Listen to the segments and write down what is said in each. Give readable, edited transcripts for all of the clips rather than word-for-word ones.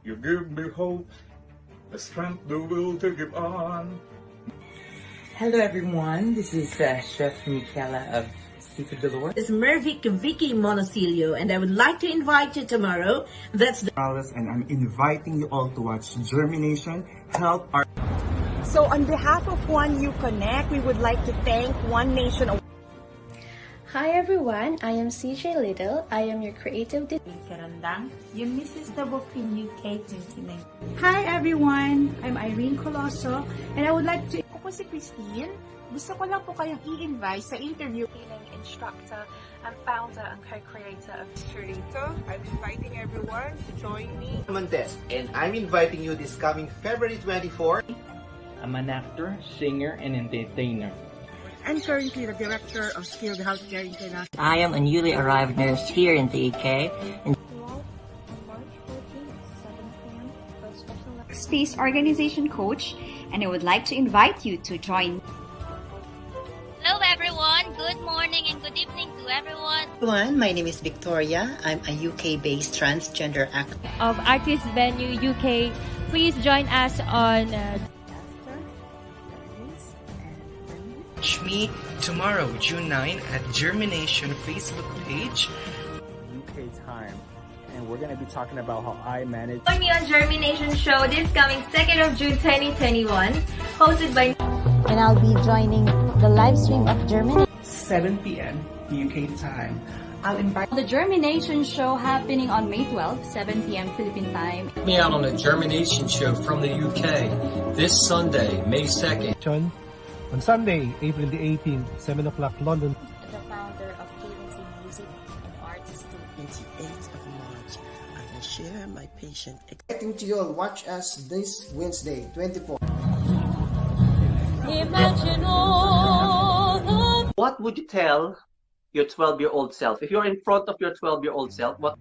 You give me hope, the strength, the will to give on. Hello everyone, this is Chef Michaela of Seafood Galore. It's Mervic Vicky Monosilio, and I would like to invite you tomorrow. That's the And I'm inviting you all to watch Germination Help Our. So on behalf of One You Connect, we would like to thank One Nation. Hi everyone, I am CJ Little. I am your creative Karandang, yung Mrs. Tabok in UK 29. Hi everyone, I'm Irene Coloso, and I would like to... Ako po si Christine. Gusto ko lang po kayong i-invite sa interview. instructor and founder and co-creator of Chorito. I'm inviting everyone to join me. Montes, and I'm inviting you this coming February 24. I'm an actor, singer, and entertainer. I'm currently the Director of Skilled Healthcare International. I am a newly arrived nurse here in the UK. Space Organization Coach, and I would like to invite you to join. Hello everyone, good morning and good evening to everyone. Everyone, my name is Victoria. I'm a UK-based transgender actor. Of Artist Venue UK, please join us on Watch me tomorrow, June 9 at Germination Facebook page. UK time, and we're going to be talking about how I manage. Join me on Germination Show this coming 2nd of June 2021, hosted by... And I'll be joining the live stream of Germination. 7 p.m. UK time. I'll invite the Germination Show happening on May 12, 7 p.m. Philippine time. Check me out on the Germination Show from the UK this Sunday, May 2nd. On Sunday, April the 18th, 7 o'clock London. The founder of KNC Music and Arts. 28th of March, I can share my patient. Exciting to you all, watch us this Wednesday, 24. Imagine all. What would you tell your 12-year-old self? If you're in front of your 12-year-old self, what?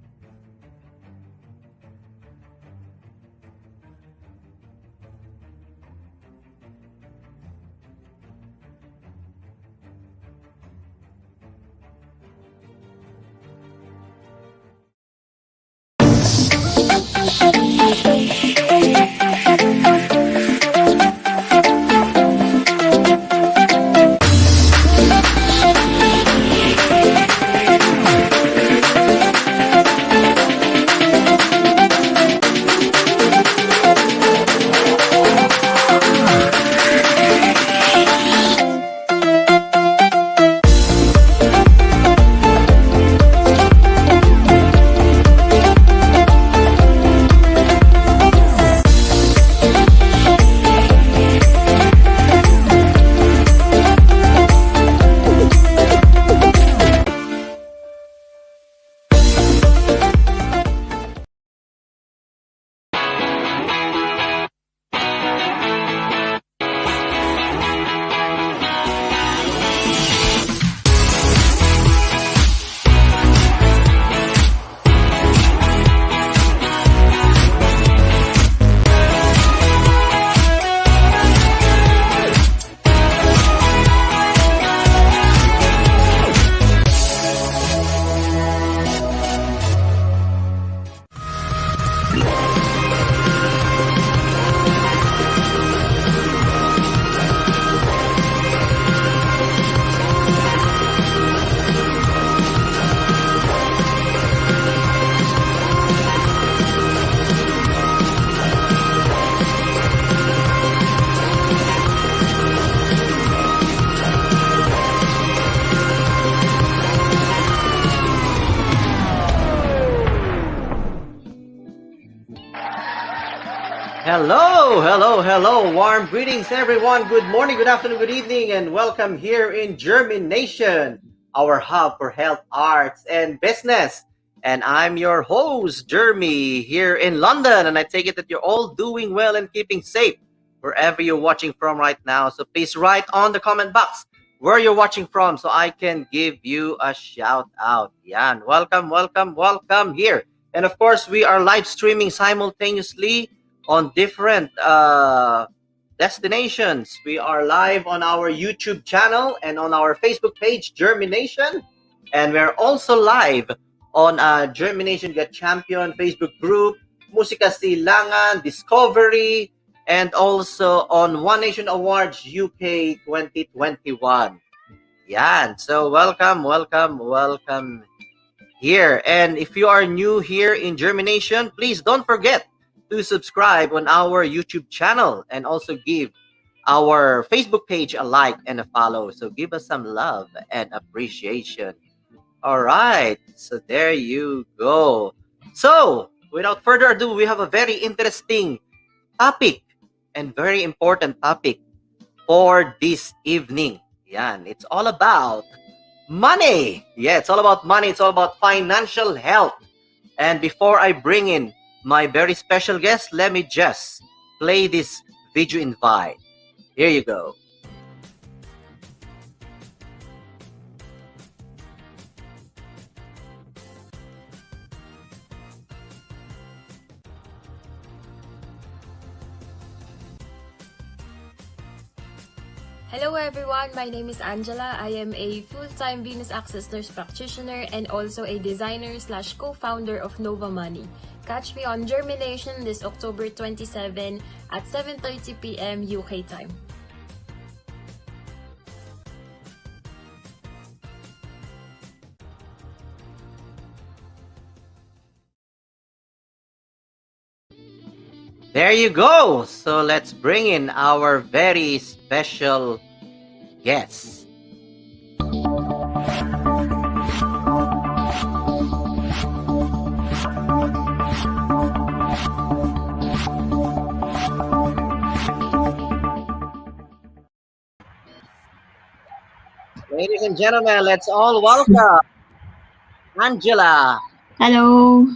Hello. Warm greetings, everyone. Good morning, good afternoon, good evening, and welcome here in Germination, our hub for health, arts, and business. And I'm your host, Jeremy, here in London. And I take it that you're all doing well and keeping safe wherever you're watching from right now. So please write on the comment box where you're watching from so I can give you a shout out. Yan. Welcome here. And of course, we are live streaming simultaneously on different destinations. We are live on our YouTube channel and on our Facebook page, Germination. And we're also live on Germination Get Champion Facebook group Musika Silangan, Discovery, and also on One Nation Awards UK 2021. Yan. So welcome here. And if you are new here in Germination, please don't forget to subscribe on our YouTube channel and also give our Facebook page a like and a follow. So give us some love and appreciation. All right. So there you go. So without further ado, we have a very interesting topic and very important topic for this evening. Yan. It's all about money. Yeah, it's all about money. It's all about financial health. And before I bring in my very special guest, let me just play this video invite. Here you go. Hello everyone, my name is Angela. I am a full-time Venous Access nurse practitioner and also a designer / co-founder of Nova Money. Catch me on Germination this October 27 at 7:30 p.m. UK time. There you go. So let's bring in our very special guest. Ladies and gentlemen, let's all welcome Angela. Hello.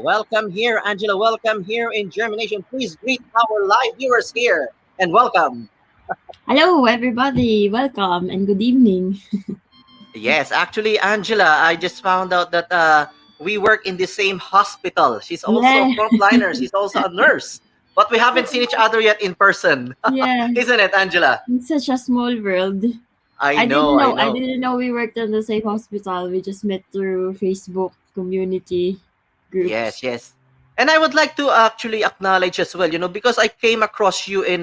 Welcome here, Angela. Welcome here in Germination. Please greet our live viewers here and welcome. Hello, everybody. Welcome and good evening. Yes, actually, Angela, I just found out that we work in the same hospital. She's also a frontliner. She's also a nurse. But we haven't seen each other yet in person. Yeah. Isn't it, Angela? It's such a small world. I know. I didn't know we worked in the same hospital. We just met through Facebook community groups. Yes. And I would like to actually acknowledge as well, because I came across you in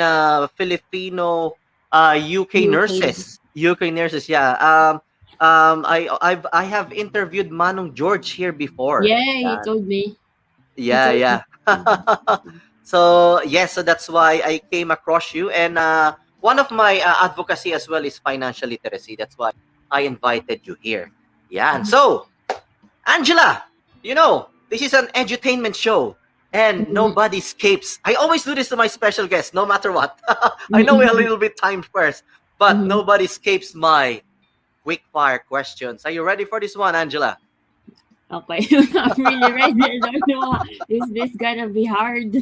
Filipino UK nurses. UK nurses, yeah. I have interviewed Manong George here before. Yeah, he told me. Yeah. So that's why I came across you. And one of my advocacy as well is financial literacy. That's why I invited you here. Yeah. And so, Angela, this is an edutainment show and nobody escapes. I always do this to my special guests, no matter what. I know we're a little bit time first, but nobody escapes my quick fire questions. Are you ready for this one, Angela? Okay, I'm really ready. I don't know. Is this gonna be hard?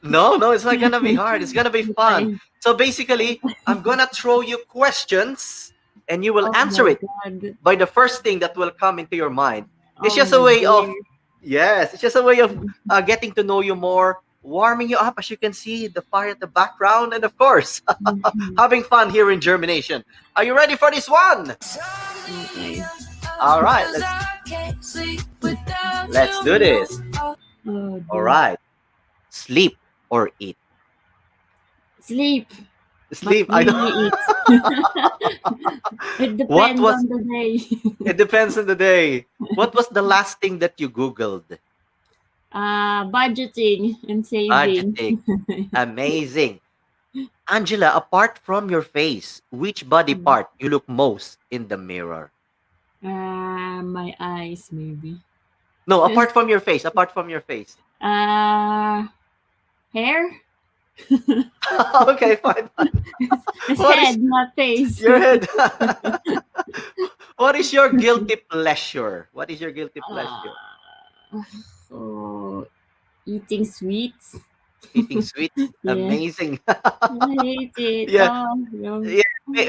No, it's not gonna be hard. It's gonna be fun. So basically, I'm gonna throw you questions and you will answer it by the first thing that will come into your mind. It's just a way of getting to know you more, warming you up, as you can see, the fire at the background, and of course, having fun here in Germination. Are you ready for this one? Okay. All right, let's do this. All right. Sleep or eat? Sleep. I know. It depends on the day. It depends on the day. What was the last thing that you Googled? Budgeting and saving. Budgeting. Amazing. Angela, apart from your face, which body part you look most in the mirror? My eyes, maybe. No, apart from your face. Hair? Okay, fine. It's head, not face. Your head. What is your guilty pleasure? Eating sweets. Eating sweets? Yeah. Amazing. I hate it. Yeah.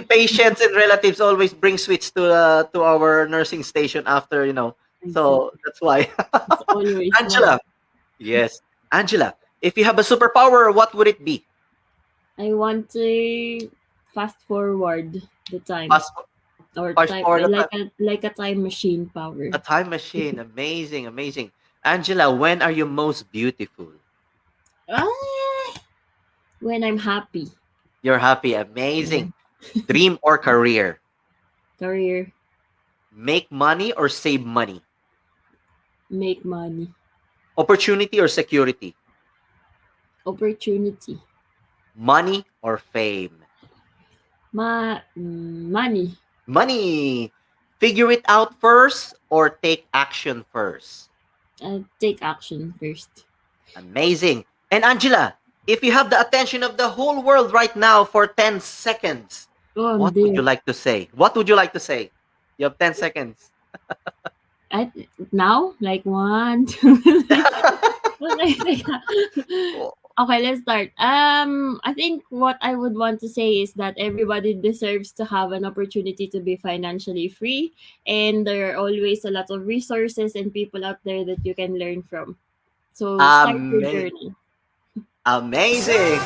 Patients and relatives always bring sweets to our nursing station after, So that's why. Angela. Yes. Angela, if you have a superpower, what would it be? I want to fast forward the time. Like a time machine power. A time machine. Amazing. Angela, when are you most beautiful? When I'm happy. You're happy. Amazing. Dream or career? Career. Make money or save money? Make money. Opportunity or security? Opportunity. Money or fame? Money. Money. Figure it out first or take action first? Take action first. Amazing. And Angela, if you have the attention of the whole world right now for 10 seconds, what would you like to say? What would you like to say? You have 10 seconds. Now? Like 1, 2, Okay, let's start. I think what I would want to say is that everybody deserves to have an opportunity to be financially free, and there are always a lot of resources and people out there that you can learn from. So start your journey. Amazing.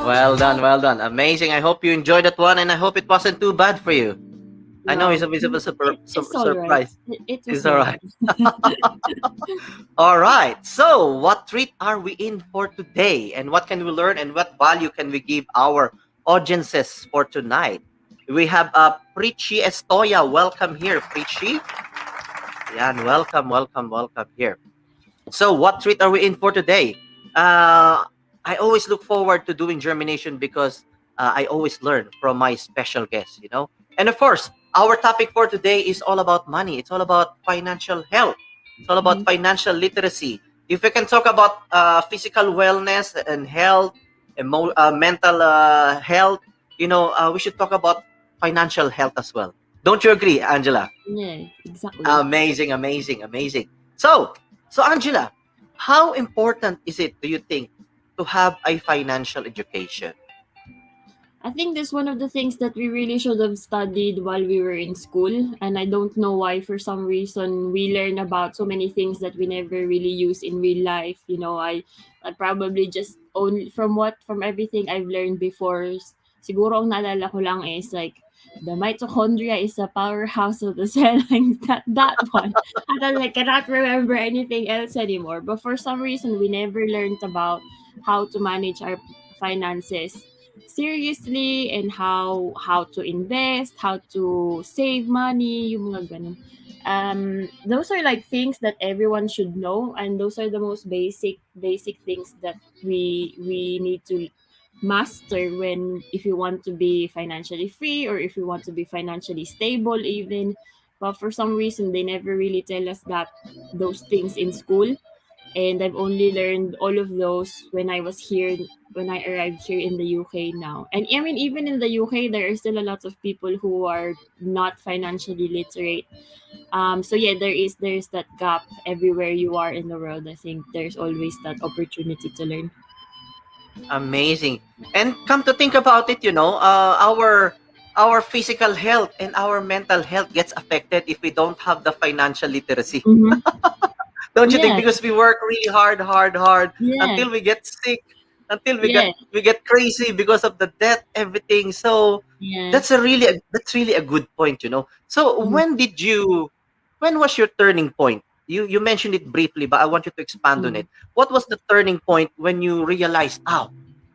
Well done, well done. Amazing. I hope you enjoyed that one, and I hope it wasn't too bad for you. I know it's a bit of a surprise. It's all right. All right. So, what treat are we in for today? And what can we learn? And what value can we give our audiences for tonight? We have Prichi Estoya. Welcome here, Prichi. Yan, welcome here. So, what treat are we in for today? I always look forward to doing Germination because I always learn from my special guests, you know. And of course, our topic for today is all about money. It's all about financial health. It's all about financial literacy. If we can talk about physical wellness and health, mental health, you know, we should talk about financial health as well. Don't you agree, Angela? Yeah, exactly. Amazing. So Angela, how important is it, do you think, to have a financial education? I think that's one of the things that we really should have studied while we were in school. And I don't know why, for some reason, we learn about so many things that we never really use in real life. You know, I probably just only from everything I've learned before, siguro ang naalala ko lang is like, the mitochondria is a powerhouse of the cell. that one. And I cannot remember anything else anymore. But for some reason, we never learned about how to manage our finances seriously, and how to invest, how to save money, yung mga ganun. Those are like things that everyone should know, and those are the most basic things that we need to master if you want to be financially free, or if you want to be financially stable even. But for some reason, they never really tell us those things in school. And I've only learned all of those when I arrived here in the UK now. And I mean, even in the UK, there are still a lot of people who are not financially literate. So yeah, there's that gap everywhere you are in the world. I think there's always that opportunity to learn. Amazing. And come to think about it, you know, our physical health and our mental health gets affected if we don't have the financial literacy. Don't you think? Because we work really hard until we get sick, until we get crazy because of the debt, everything. So that's really a good point, you know. So when was your turning point? You mentioned it briefly, but I want you to expand on it. What was the turning point when you realized,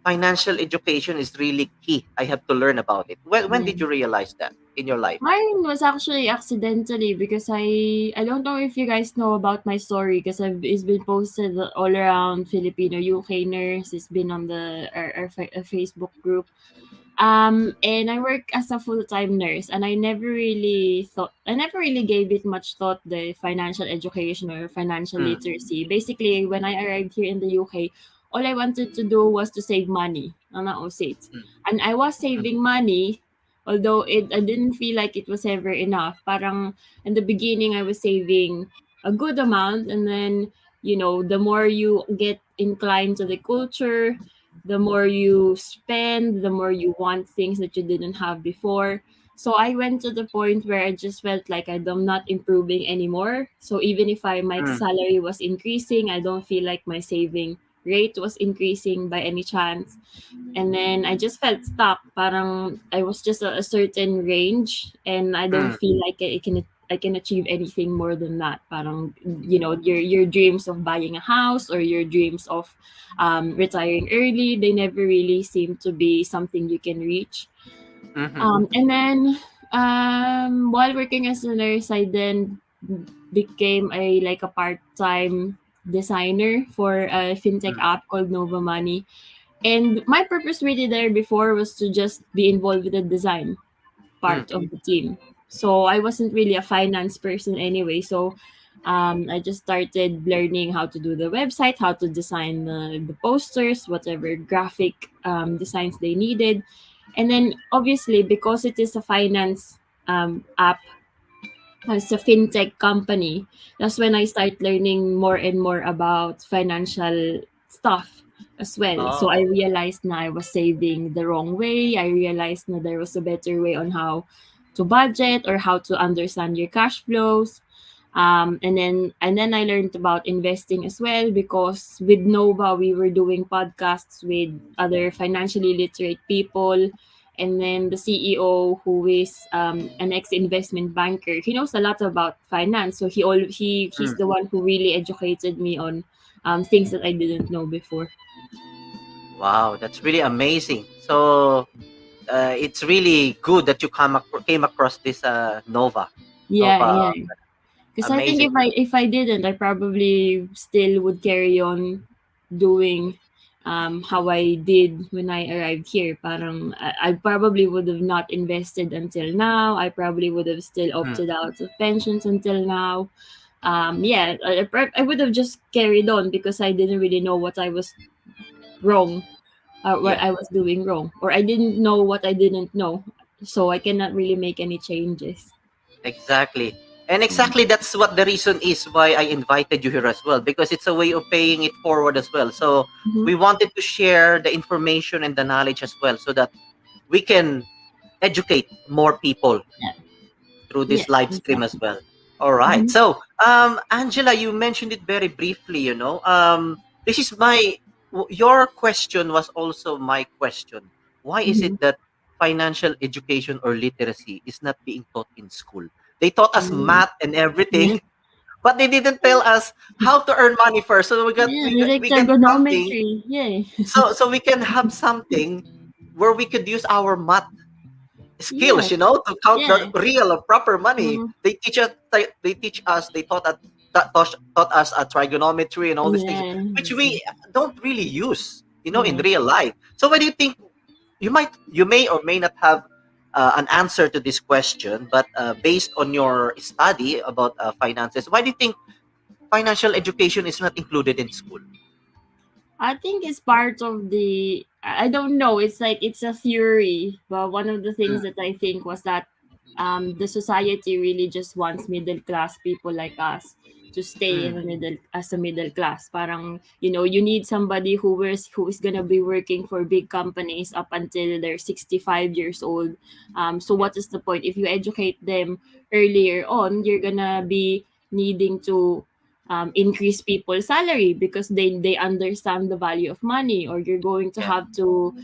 financial education is really key, I have to learn about it? When did you realize that in your life? Mine was actually accidentally, because I don't know if you guys know about my story, because it's been posted all around Filipino UK nurse. It's been on our Facebook group. And I work as a full-time nurse, and I never really gave it much thought, the financial education or financial literacy. Basically, when I arrived here in the UK, all I wanted to do was to save money. And I was saving money, although I didn't feel like it was ever enough. Parang in the beginning, I was saving a good amount, and then, you know, the more you get inclined to the culture, the more you spend, the more you want things that you didn't have before. So I went to the point where I just felt like I'm not improving anymore. So even if my salary was increasing, I don't feel like my saving rate was increasing by any chance. And then I just felt stuck. Parang I was just a certain range, and I don't feel like can achieve anything more than that. Parang, your dreams of buying a house or your dreams of retiring early, they never really seem to be something you can reach. And then while working as a nurse, I then became a part-time designer for a fintech app called Nova Money. And my purpose really there before was to just be involved with the design part of the team. So I wasn't really a finance person anyway. So I just started learning how to do the website, how to design the posters, whatever graphic designs they needed. And then obviously, because it is a finance app, as a fintech company, that's when I start learning more and more about financial stuff as well. So I realized now I was saving the wrong way. I realized now there was a better way on how to budget or how to understand your cash flows. And then I learned about investing as well, because with Nova we were doing podcasts with other financially literate people. And then the CEO, who is an ex-investment banker, he knows a lot about finance. So he's the one who really educated me on things that I didn't know before. Wow, that's really amazing. So it's really good that you came across this Nova. Yeah, Nova, yeah. Because I think amazing. if I didn't, I probably still would carry on doing how I did when I arrived here. Parang I probably would have not invested until now. I probably would have still opted out of pensions until now. I would have just carried on because I didn't really know what I was wrong, what I was doing wrong, or I didn't know what I didn't know. So I cannot really make any changes. Exactly. And exactly that's what the reason is why I invited you here as well, because it's a way of paying it forward as well. So we wanted to share the information and the knowledge as well, so that we can educate more people through this live stream as well. All right. So, Angela, you mentioned it very briefly, this is your question was also my question. Why is it that financial education or literacy is not being taught in school? They taught us math and everything, but they didn't tell us how to earn money first. So we got something. Trigonometry. Yeah. So we can have something where we could use our math skills, to count the real or proper money. They teach us. They taught us a trigonometry and all these things, which we don't really use, in real life. So, what do you think? You may or may not have an answer to this question, but based on your study about finances, why do you think financial education is not included in school? I think it's part of the, I don't know, it's like it's a theory, but one of the things that I think was that the society really just wants middle class people like us to stay in the middle class. Parang, you need somebody who is gonna be working for big companies up until they're 65 years old. So what is the point? If you educate them earlier on, you're gonna be needing to increase people's salary because they understand the value of money, or you're going to have to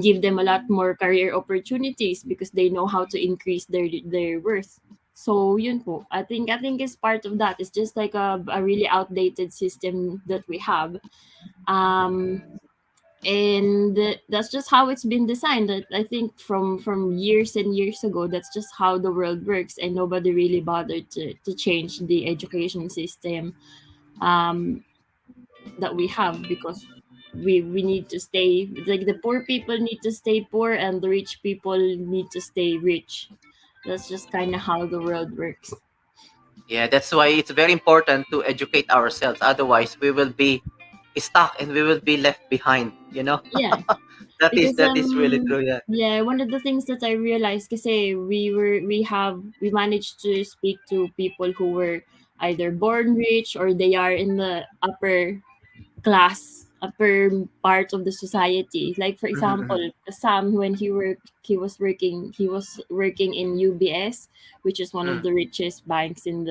give them a lot more career opportunities because they know how to increase their worth. So yun po, I think it's part of that. It's just like a really outdated system that we have. And that's just how it's been designed. I think from years and years ago, that's just how the world works, and nobody really bothered to change the education system that we have, because we need to stay, like, the poor people need to stay poor and the rich people need to stay rich. That's just kind of how the world works. Yeah, that's why it's very important to educate ourselves. Otherwise, we will be stuck and we will be left behind. Yeah. that is really true. Yeah. Yeah, one of the things that I realized, kasi we managed to speak to people who were either born rich or they are in the upper part of the society. Like, for example, Sam, when he was working in UBS, which is one of the richest banks in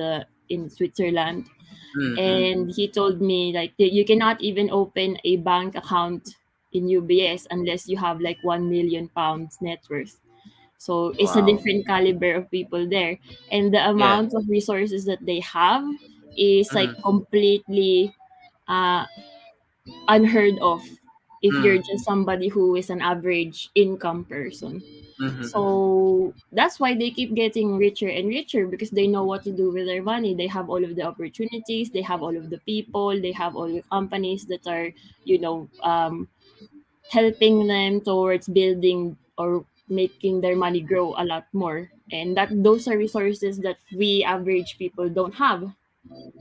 Switzerland. And he told me, like, you cannot even open a bank account in UBS unless you have like 1 million pounds net worth. So it's a Wow. different caliber of people there. And the Yeah. amount of resources that they have is like Mm. completely uh, unheard of if you're Mm. just somebody who is an average income person. Mm-hmm. So that's why they keep getting richer and richer, because they know what to do with their money. They have all of the opportunities, they have all of the people, they have all the companies that are, you know, helping them towards building or making their money grow a lot more. And that those are resources that we average people don't have.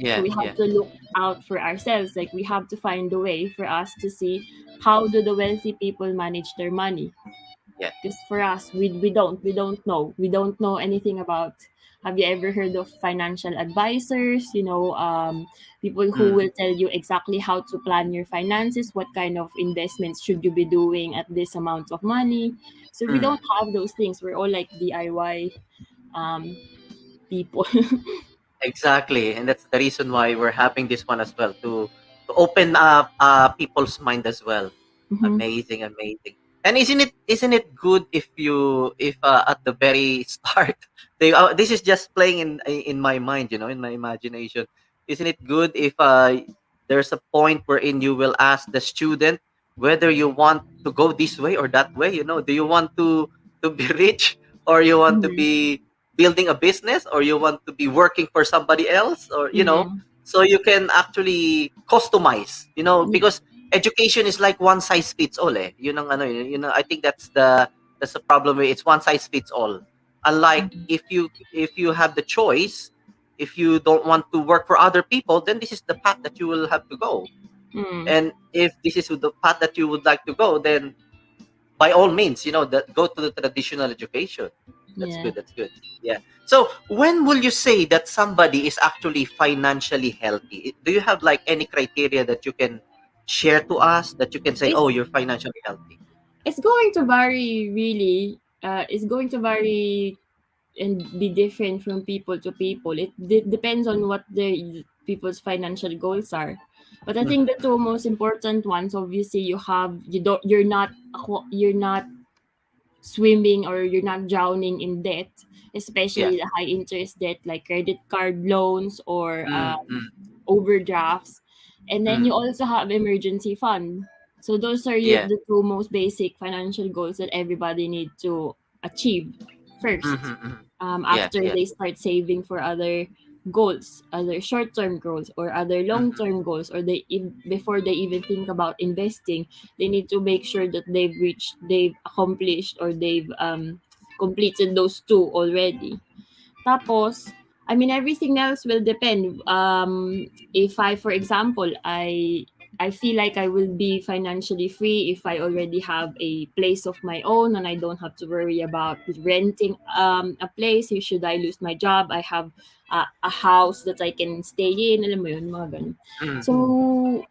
So Yeah. we have Yeah. to look out for ourselves. Like we have to find a way for us to see how do the wealthy people manage their money. Yeah. Because for us, we don't know anything about. Have you ever heard of financial advisors? People who Mm. will tell you exactly how to plan your finances, what kind of investments should you be doing at this amount of money. So we Mm. don't have those things. We're all like DIY um, people. Exactly, and that's the reason why we're having this one as well, to open up people's mind as well. Mhm. Amazing, amazing. And isn't it good if you if at the very start they this is just playing in my mind, in my imagination. Isn't it good if there's a point wherein you will ask the student whether you want to go this way or that way? Do you want to be rich, or you want to Mhm. be building a business, or you want to be working for somebody else, or Mhm. so you can actually customize, Yeah. because education is like one size fits all, eh. Yun ang ano, I think that's the problem with it's one size fits all. Unlike if you have the choice, if you don't want to work for other people, then this is the path that you will have to go. Mm. And if this is the path that you would like to go, then by all means, that go to the traditional education. That's Yeah. good. That's good. Yeah. So when will you say that somebody is actually financially healthy? Do you have like any criteria that you can share to us that you can say, It's oh, you're financially healthy? it's going to vary really. It's going to vary and be different from people to people. It depends on what the people's financial goals are. But I think the two most important ones, obviously, you're not swimming or you're not drowning in debt, Yeah. especially the high interest debt like credit card loans or Mm, mm, overdrafts. And then you mm. also have emergency fund. So those are Yeah. the two most basic financial goals that everybody need to achieve first, Mm-hmm, mm-hmm. Yeah. after Yeah. they start saving for other goals, other short-term goals or other Mm-hmm, long-term goals, or before they even think about investing, they need to make sure that they've accomplished, or they've completed those two already. Tapos, I mean, everything else will depend. If I, for example, I feel like I will be financially free if I already have a place of my own and I don't have to worry about renting a place. If should I lose my job, I have a house that I can stay in. Alam mo yun, mga ganun. mm. So,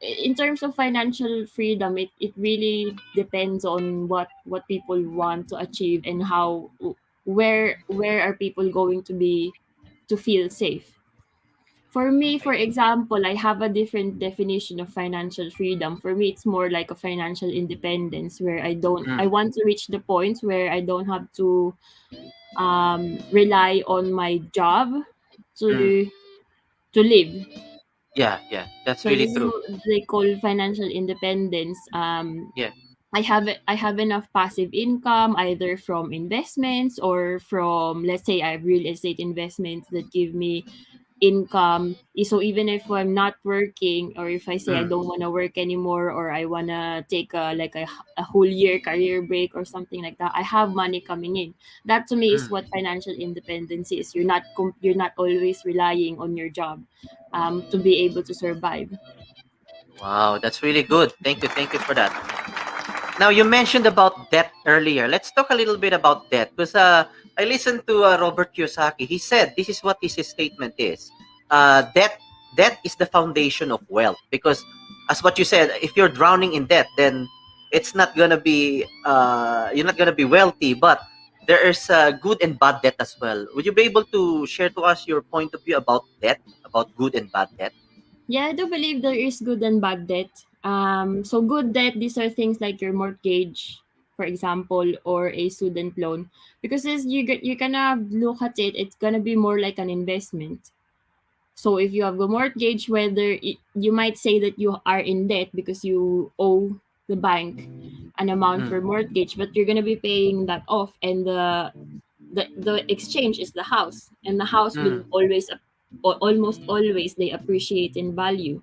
in terms of financial freedom, it really depends on what people want to achieve and how where are people going to be to feel safe. For me, for example, I have a different definition of financial freedom. For me, it's more like a financial independence where I Mm. want to reach the points where I don't have to rely on my job Mm. to live. Yeah. Yeah. That's So really this is true. what they call financial independence. Yeah. I have enough passive income either from investments or from, let's say, I have real estate investments that give me income. So even if I'm not working, or if I say I Mm. don't want to work anymore, or I want to take a whole year career break or something like that, I have money coming in. That to me is Mm. what financial independence is. You're not always relying on your job to be able to survive. Wow, that's really good. Thank you. Thank you for that. Now you mentioned about debt earlier. Let's talk a little bit about debt, because I listened to Robert Kiyosaki. He said this is what his statement is. Debt is the foundation of wealth, because as what you said, if you're drowning in debt, then it's not gonna be you're not gonna be wealthy. But there is good and bad debt as well. Would you be able to share to us your point of view about debt, about good and bad debt? Yeah, I do believe there is good and bad debt. So good debt, these are things like your mortgage, for example, or a student loan, because as you're gonna look at it, it's gonna be more like an investment. So if you have a mortgage, you might say that you are in debt because you owe the bank an amount for mortgage, but you're gonna be paying that off, and the exchange is the house, and the house will almost always they appreciate in value.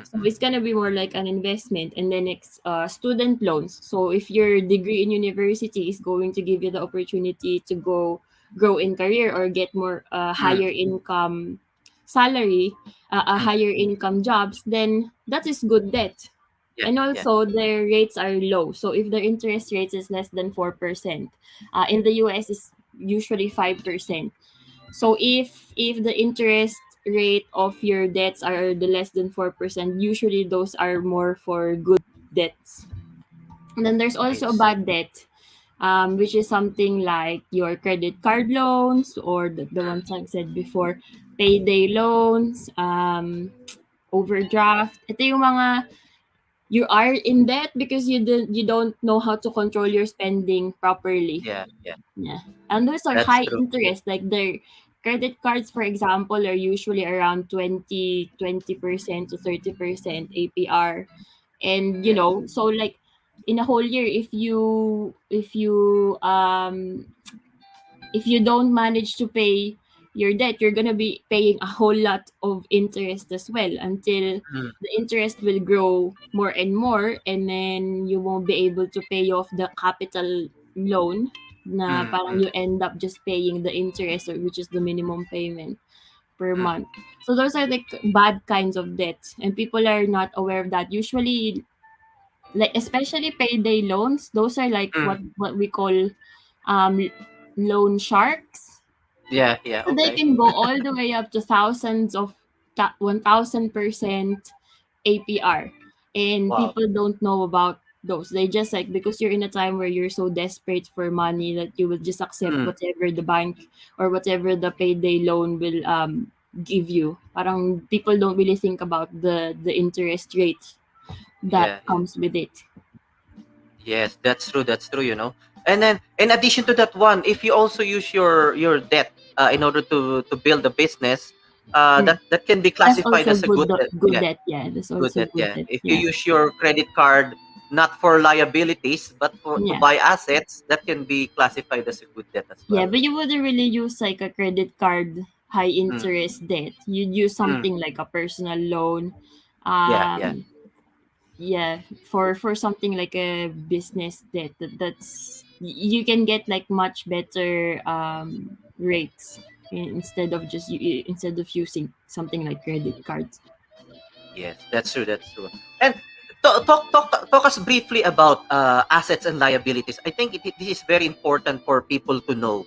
So it's gonna be more like an investment. And then it's student loans. So if your degree in university is going to give you the opportunity to grow in career or get more higher income salary, a higher income jobs, then that is good debt. And also their rates are low. So if the interest rate is less than 4%, in the US is usually 5%. So if the interest rate of your debts are the less than 4%, usually those are more for good debts. And then there's also a bad debt, which is something like your credit card loans, or the ones I said before, payday loans, overdraft. Ito yung mga you are in debt because you don't know how to control your spending properly. Yeah. And those are That's high true. interest. Like their credit cards, for example, are usually around 20% to 30% APR. And so like in a whole year, if you don't manage to pay your debt, you're gonna be paying a whole lot of interest as well, until the interest will grow more and more, and then you won't be able to pay off the capital loan, na parang you end up just paying the interest, which is the minimum payment per month. So those are the bad kinds of debt, and people are not aware of that. Usually, like especially payday loans, those are like what we call um loan sharks. Yeah, So they okay. can go all the way up to thousands of 1000% APR, and Wow. people don't know about those. They just like, because you're in a time where you're so desperate for money that you will just accept whatever the bank or whatever the payday loan will give you. Parang people don't really think about the interest rate that Yeah. comes with it. Yes, that's true. That's true. And then in addition to that one, if you also use your debt in order to build a business, that can be That's classified also as a good debt. good Yeah, debt. Yeah, that's good also debt. good Yeah. debt. If you Yeah, use your credit card not for liabilities but to yeah, buy assets, that can be classified as a good debt as yeah. well. But you wouldn't really use like a credit card high Mm. interest debt. You'd use Mm. something like a personal loan. Yeah, yeah. Yeah, for something like a business debt, you can get like much better rates, instead of using something like credit cards. Yes, that's true. That's true. And talk us briefly about assets and liabilities. I think this is very important for people to know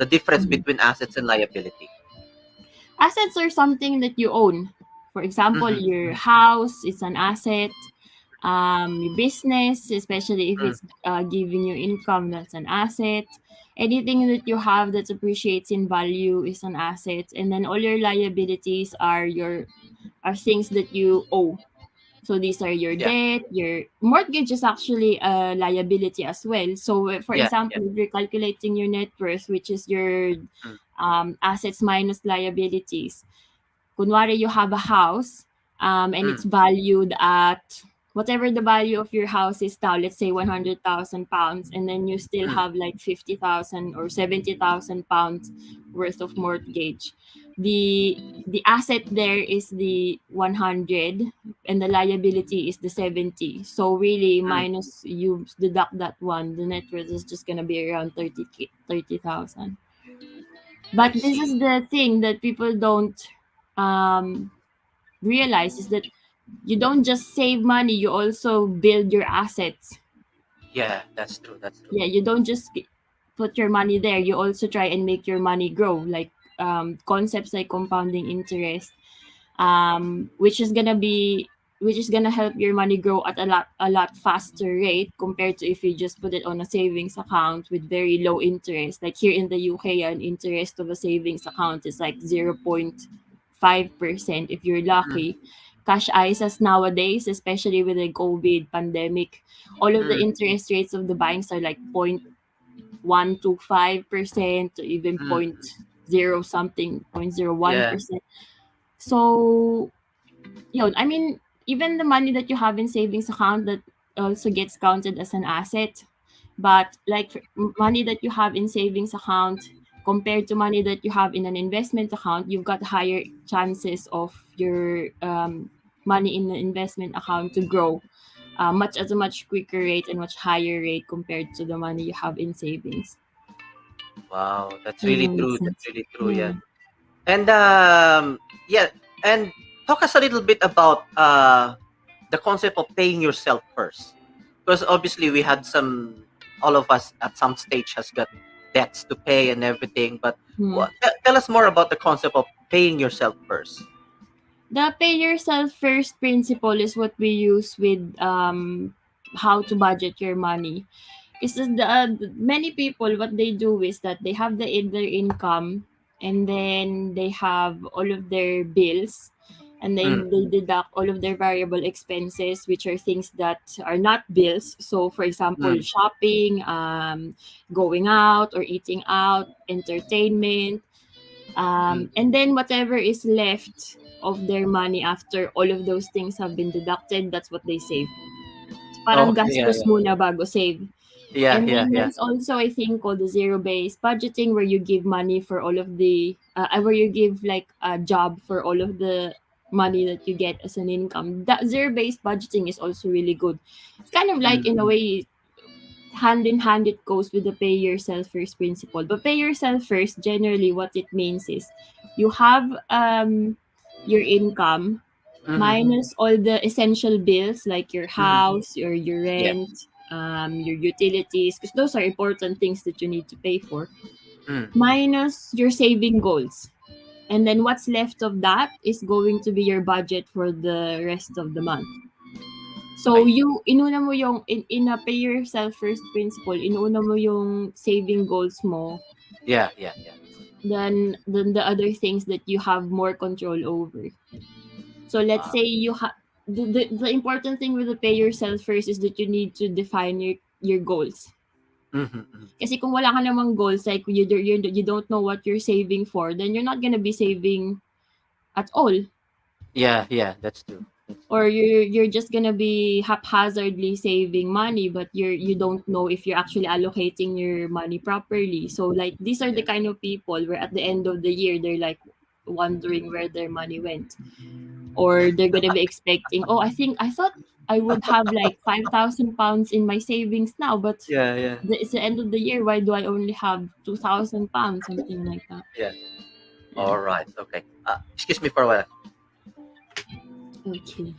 the difference Mhm. between assets and liability. Assets are something that you own. For example, Mm-hmm. your house is an asset. Your business, especially if it's giving you income, that's an asset. Anything that you have that appreciates in value is an asset. And then all your liabilities are things that you owe. So these are your Yeah, debt. Your mortgage is actually a liability as well. So for yeah, yeah. example, if you're calculating your net worth, which is your Mm. assets minus liabilities, kunwari you have a house, and it's Mm. valued at whatever the value of your house is now, let's say 100,000 pounds, and then you still Mm. have like 50,000 or 70,000 pounds worth of mortgage. The asset there is the 100, and the liability is the 70. So really, Mm. minus you deduct that one, the net worth is just gonna be around 30,000. I But this see. is the thing that people don't um, realize, is that you don't just save money, you also build your assets. Yeah, that's true. That's true. Yeah, you don't just put your money there, you also try and make your money grow, like concepts like compounding interest, which is gonna be which is gonna help your money grow at a lot faster rate compared to if you just put it on a savings account with very low interest. Like here in the UK, an interest of a savings account is like 0.5% if you're Mm. lucky, cash ISAs nowadays, especially with the COVID pandemic. All of the interest rates of the banks are like 0.125% to even point zero something, 0.01%. So, yun, I mean, even the money that you have in savings account, that also gets counted as an asset. But like money that you have in savings account compared to money that you have in an investment account, you've got higher chances of your money in the investment account to grow much at a much quicker rate and much higher rate compared to the money you have in savings. Wow, that's Does really that make true. sense? That's really true. Yeah. Yeah. And yeah, and talk us a little bit about the concept of paying yourself first, because obviously we had all of us at some stage has got debts to pay and everything. But tell us more about the concept of paying yourself first. The pay yourself first principle is what we use with how to budget your money. Because many people, what they do is that they have their income, and then they have all of their bills, and then they deduct all of their variable expenses, which are things that are not bills. So, for example, shopping, going out or eating out, entertainment, and then whatever is left of their money after all of those things have been deducted, that's what they save. Parang gastos muna bago save. And then there's also a thing called the zero-based budgeting, where you give money for all of the, where you give like a job for all of the money that you get as an income. That zero-based budgeting is also really good. It's kind of like, in a way, hand in hand, it goes with the pay yourself first principle. But pay yourself first, generally, what it means is you have your income minus all the essential bills like your house or your rent, your utilities, because those are important things that you need to pay for, minus your saving goals. And then what's left of that is going to be your budget for the rest of the month. So inuna mo yung in a pay yourself first principle, inuna mo yung saving goals mo. Yeah. Then the other things that you have more control over. So let's say you have the important thing with the pay yourself first is that you need to define your goals. Kasi kung wala ka namang goals, like you don't know what you're saving for, then you're not gonna be saving at all. Yeah, that's true. Or you're just gonna be haphazardly saving money, but you don't know if you're actually allocating your money properly. So like these are the kind of people where at the end of the year they're like wondering where their money went, or they're gonna be expecting, I thought I would have like 5,000 pounds in my savings now, but it's the end of the year. Why do I only have 2,000 pounds? Something like that. Yeah. All right. Okay. Excuse me for a while. Okay.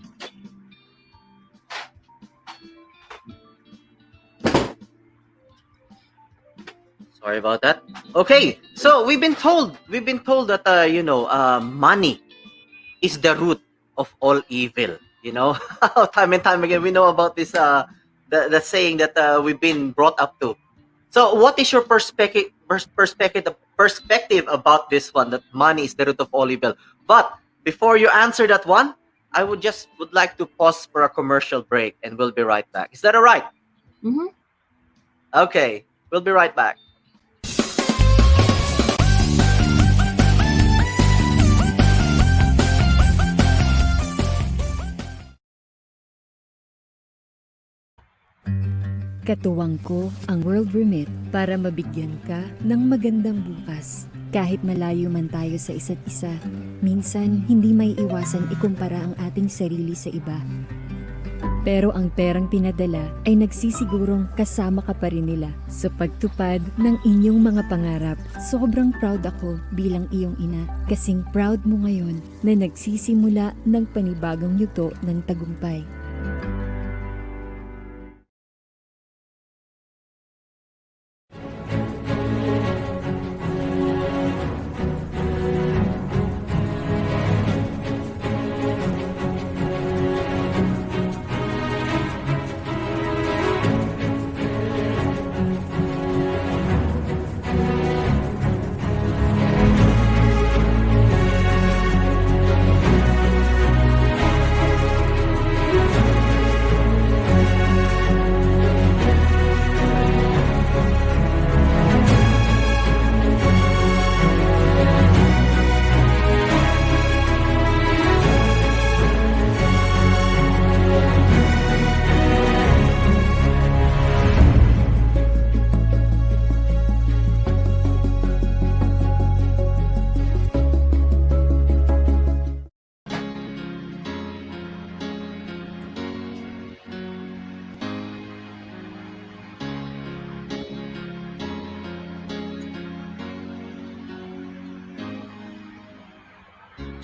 Sorry about that. Okay, so we've been told that money is the root of all evil. Time and time again we know about this the saying that we've been brought up to. So, what is your perspective about this one, that money is the root of all evil? But before you answer that one, I would like to pause for a commercial break, and we'll be right back. Is that all right? Okay, we'll be right back. Katuwang ko ang World Remit para mabigyan ka ng magandang bukas. Kahit malayo man tayo sa isa't isa, minsan hindi may iwasan ikumpara ang ating sarili sa iba. Pero ang perang pinadala ay nagsisigurong kasama ka pa rin nila sa pagtupad ng inyong mga pangarap. Sobrang proud ako bilang iyong ina, kasing proud mo ngayon na nagsisimula ng panibagong yugto ng tagumpay.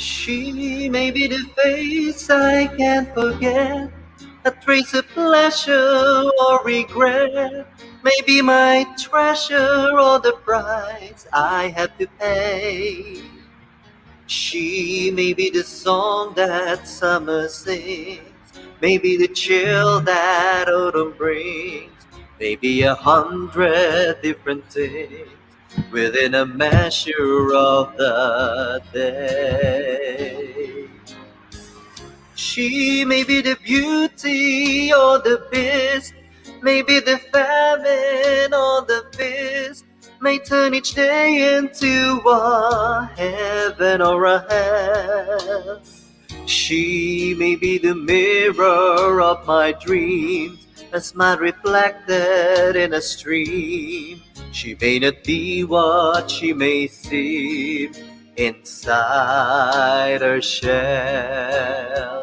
She may be the face I can't forget, a trace of pleasure or regret, maybe my treasure or the price I have to pay. She may be the song that summer sings, maybe the chill that autumn brings, maybe 100 different things within a measure of the day. She may be the beauty or the beast, maybe the famine or the feast, may turn each day into a heaven or a hell. She may be the mirror of my dreams, a smile reflected in a stream. She may not be what she may seem inside her shell.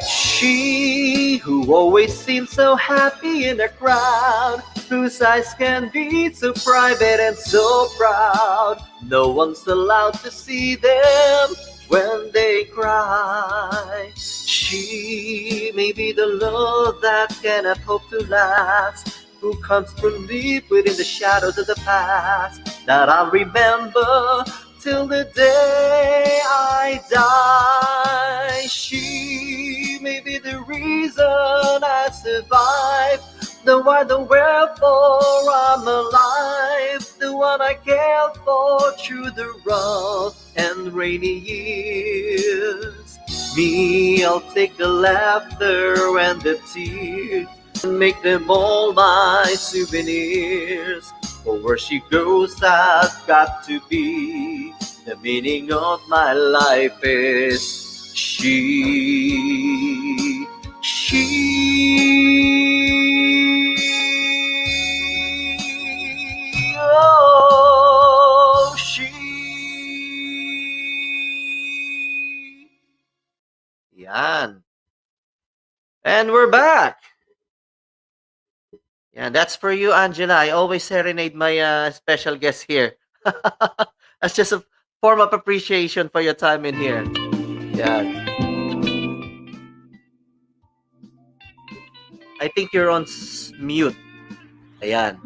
She who always seems so happy in a crowd, whose eyes can be so private and so proud. No one's allowed to see them when they cry. She may be the love that cannot hope to last, who comes from deep within the shadows of the past, that I'll remember till the day I die. She may be the reason I survive, the why, the wherefore I'm alive, the one I care for through the rough and rainy years. Me, I'll take the laughter and the tears and make them all my souvenirs. For where she goes, I've got to be. The meaning of my life is she. Oh, she. Yan. And we're back. Yeah, that's for you, Angela. I always serenade my special guest here. That's just a form of appreciation for your time in here. Yeah. I think you're on mute. Ayan.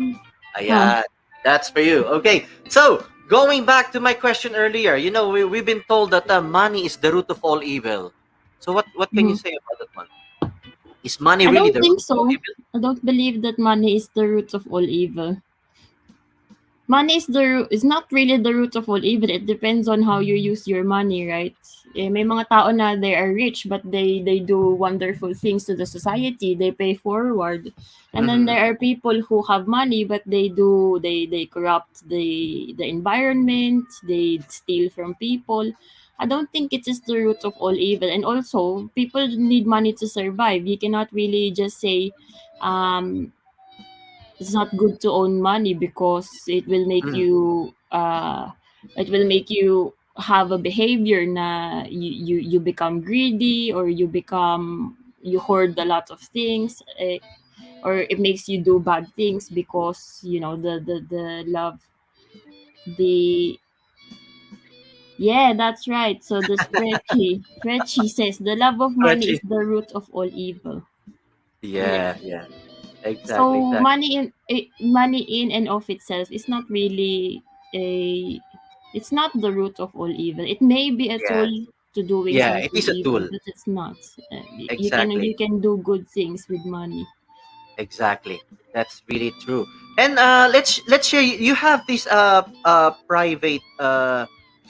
Ayan. That's for you. Okay. So, going back to my question earlier, we've been told that money is the root of all evil. So, what can you say about that one? Is money I really don't the think root of all so. evil? I don't believe that money is the root of all evil. Money is not really the root of all evil. It depends on how you use your money, right? May mga tao na they are rich but they do wonderful things to the society. They pay forward. And then there are people who have money but they corrupt the environment, they steal from people. I don't think it is the root of all evil. And also, people need money to survive. You cannot really just say it's not good to own money because it will make you have a behavior na you become greedy, or you hoard a lot of things, or it makes you do bad things because the love the yeah, that's right. So the Frenchy says the love of money is Richie. the root of all evil. Yeah, yeah. Exactly, So exactly. money in and of itself is not really a it's not the root of all evil. It may be a Yeah. tool to doing Yeah, it something is a evil, tool. but it's not. Exactly. You can do good things with money. Exactly. That's really true. And let's share. You have this private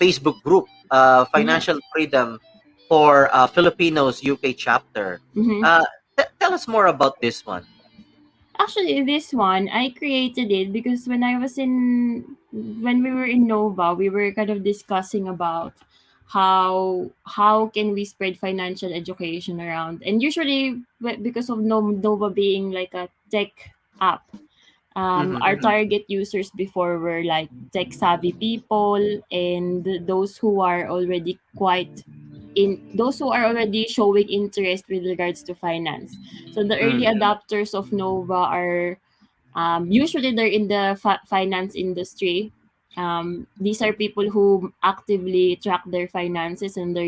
Facebook group, Yeah. Financial Freedom for Filipinos UK chapter. Mm-hmm. Uh, tell us more about this one. Actually, this one I created it because when we were in Nova, we were kind of discussing about how can we spread financial education around, and usually because of Nova being like a tech app, our Mm-hmm. target users before were like tech savvy people and those who are already quite in those who are already showing interest with regards to finance. So the early adopters of Nova are usually they're in the finance industry. These are people who actively track their finances and they're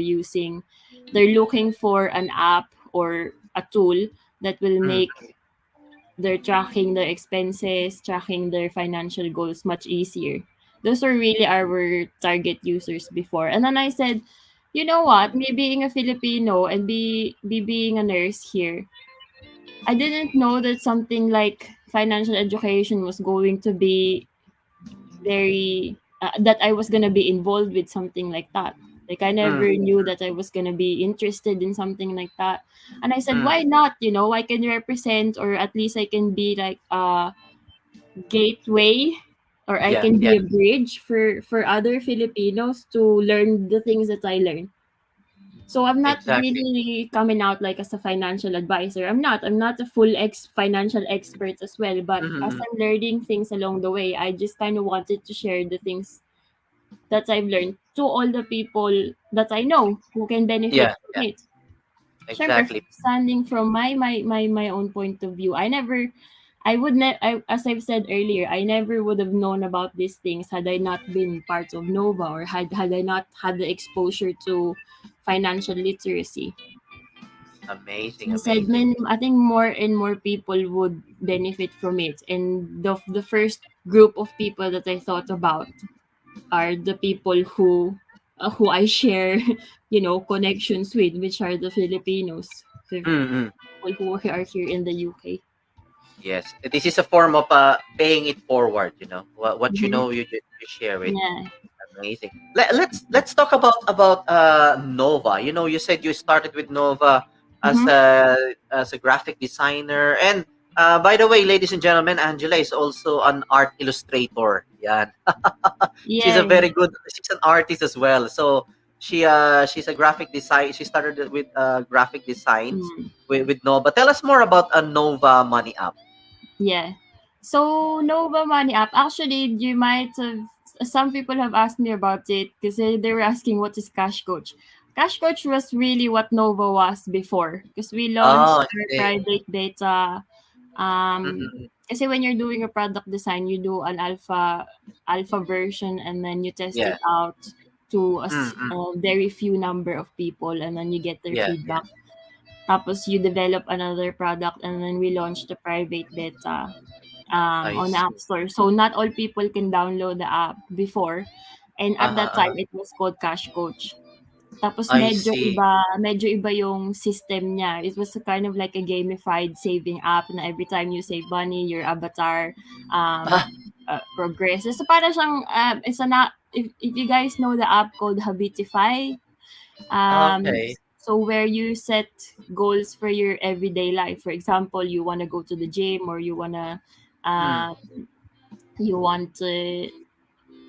looking for an app or a tool that will make their tracking their expenses, tracking their financial goals much easier. Those are really our target users before. And then I said, you know what? Me being a Filipino and be being a nurse here, I didn't know that something like financial education was going to be very that I was gonna be involved with something like that. Like I never knew that I was gonna be interested in something like that. And I said, why not? You know, I can represent or at least I can be like a gateway or I Yeah, can yeah, be a bridge for other Filipinos to learn the things that I learned. So I'm not exactly. really coming out like as a financial advisor. I'm not. I'm not a full financial expert as well. But as Mm-hmm. I'm learning things along the way, I just kind of wanted to share the things that I've learned to all the people that I know who can benefit Yeah, from yeah, it. Siyempre, exactly. standing from my own point of view, as I've said earlier, I never would have known about these things had I not been part of Nova or had I not had the exposure to financial literacy. Amazing, He said, amazing. I think more and more people would benefit from it. And the first group of people that I thought about are the people who I share, connections with, which are the Filipinos, the Mm-hmm. people who are here in the UK. Yes, this is a form of paying it forward. What you Mm-hmm. know, you share it. Yeah. Amazing. Let's talk about Nova. You said you started with Nova as Mm-hmm. a graphic designer, and by the way, ladies and gentlemen, Angela is also an art illustrator. Yeah, she's a Yeah. very good. She's an artist as well. So she's a graphic design. She started with graphic designs Mm. with Nova. Tell us more about a Nova Money app. Yeah. So Nova Money app. Actually, you might have some people have asked me about it because they were asking what is Cash Coach. Cash Coach was really what Nova was before because we launched Oh, I our see. private beta. Mhm. Kasi when you're doing a product design, you do an alpha version and then you test it Yeah. out to Mm-mm. a very few number of people and then you get their Yeah. feedback. Tapos you develop another product and then we launched the private beta I on the see. App Store. So not all people can download the app before. And at Uh-huh, that time, uh-huh. it was called Cash Coach. Tapos I see. medyo iba yung system niya. It was a kind of like a gamified saving app na every time you save money, your avatar Ah, progresses. So para siyang, if you guys know the app called Habitify, okay. so where you set goals for your everyday life. For example, you want to go to the gym or Mm, uh, you want to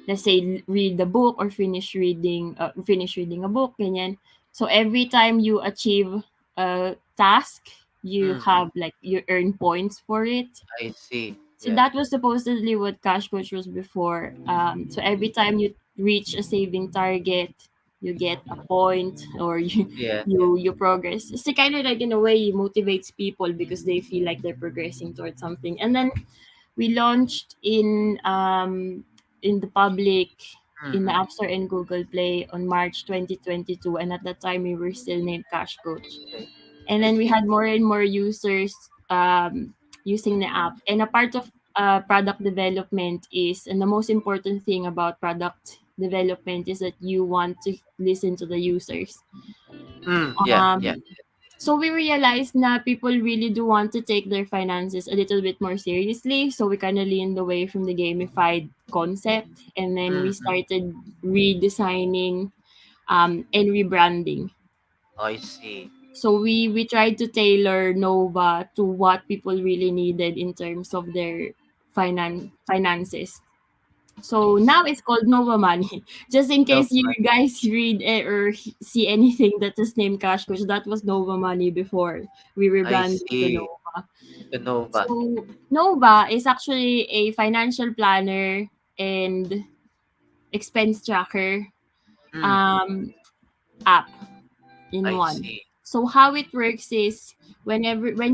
let's say read the book or finish reading a book ganyan. So every time you achieve a task, you mm. have like you earn points for it. I see. So Yeah. that was supposedly what Cash Coach was before. So every time you reach a saving target, you get a point or you Yeah, yeah. you progress. It's kind of like in a way it motivates people because they feel like they're progressing towards something. And then we launched in the public in the Mm-mm. App Store and Google Play on March 2022, and at that time we were still named Cash Coach. Okay. And I then we see. had more and more users using the app. And a part of product development is, and the most important thing about product development is that you want to listen to the users. Yeah, yeah. Um, so we realized na people really do want to take their finances a little bit more seriously. So we kind of leaned away from the gamified concept, and then we Mm-mm. started redesigning and rebranding. I see. So we tried to tailor Nova to what people really needed in terms of their finances. So now it's called Nova Money. Just in No, case you guys read or see anything that is named Cash Coach, that was Nova Money before we I rebranded to see. Nova. The Nova. So Nova is actually a financial planner and expense tracker Mm, um, app in I one. see. So how it works is when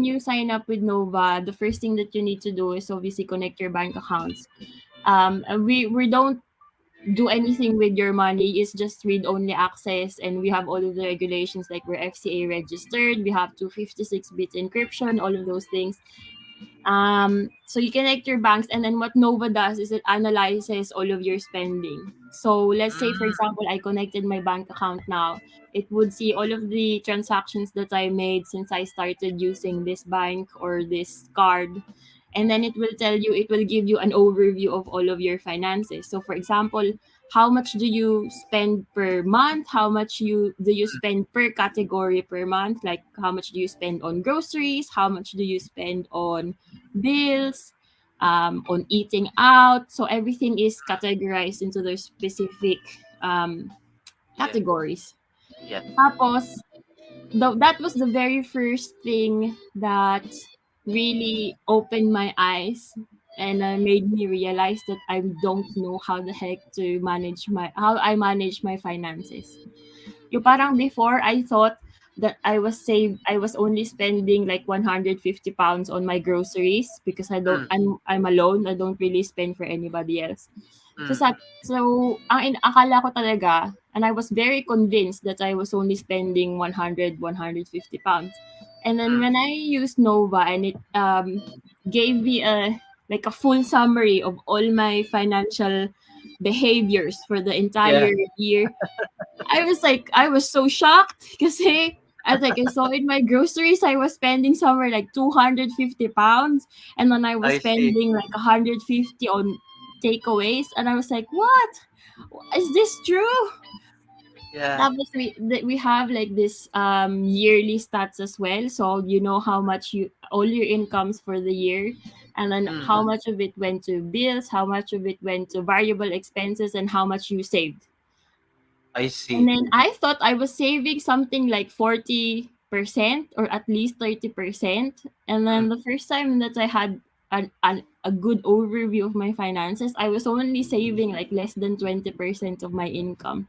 you sign up with Nova, the first thing that you need to do is obviously connect your bank accounts. And we don't do anything with your money. It's just read only access, and we have all of the regulations like we're FCA registered. We have 256 bits encryption, all of those things. So you connect your banks, and then what Nova does is it analyzes all of your spending. So let's say, for example, I connected my bank account now. It would see all of the transactions that I made since I started using this bank or this card. And then it will tell you, it will give you an overview of all of your finances. So, for example, how much do you spend per month? How much do you spend per category per month? Like how much do you spend on groceries? How much do you spend on bills, on eating out? So everything is categorized into their specific Yeah. categories. Yeah. Tapos, that was the very first thing that really opened my eyes and made me realize that I don't know how the heck to how I manage my finances. Yung parang before, I thought that I was only spending like 150 pounds on my groceries because Mm, I'm alone. I don't really spend for anybody else. So mm, akala ko talaga, and I was very convinced that I was only spending 150 pounds. And then mm. when I used Nova, and it gave me a full summary of all my financial behaviors for the Yeah. entire year, I was so shocked kasi I saw in my groceries, I was spending somewhere like 250 pounds. And then I was I see. spending like 150 on takeaways. And I was like, what? Is this true? Yeah. Tapos we have like this yearly stats as well. So you know how much all your incomes for the year. And then Mm, how much of it went to bills, how much of it went to variable expenses, and how much you saved. I And see. then I thought I was saving something like 40% or at least 30%. And then Mm, the first time that I had a good overview of my finances, I was only saving like less than 20% of my income.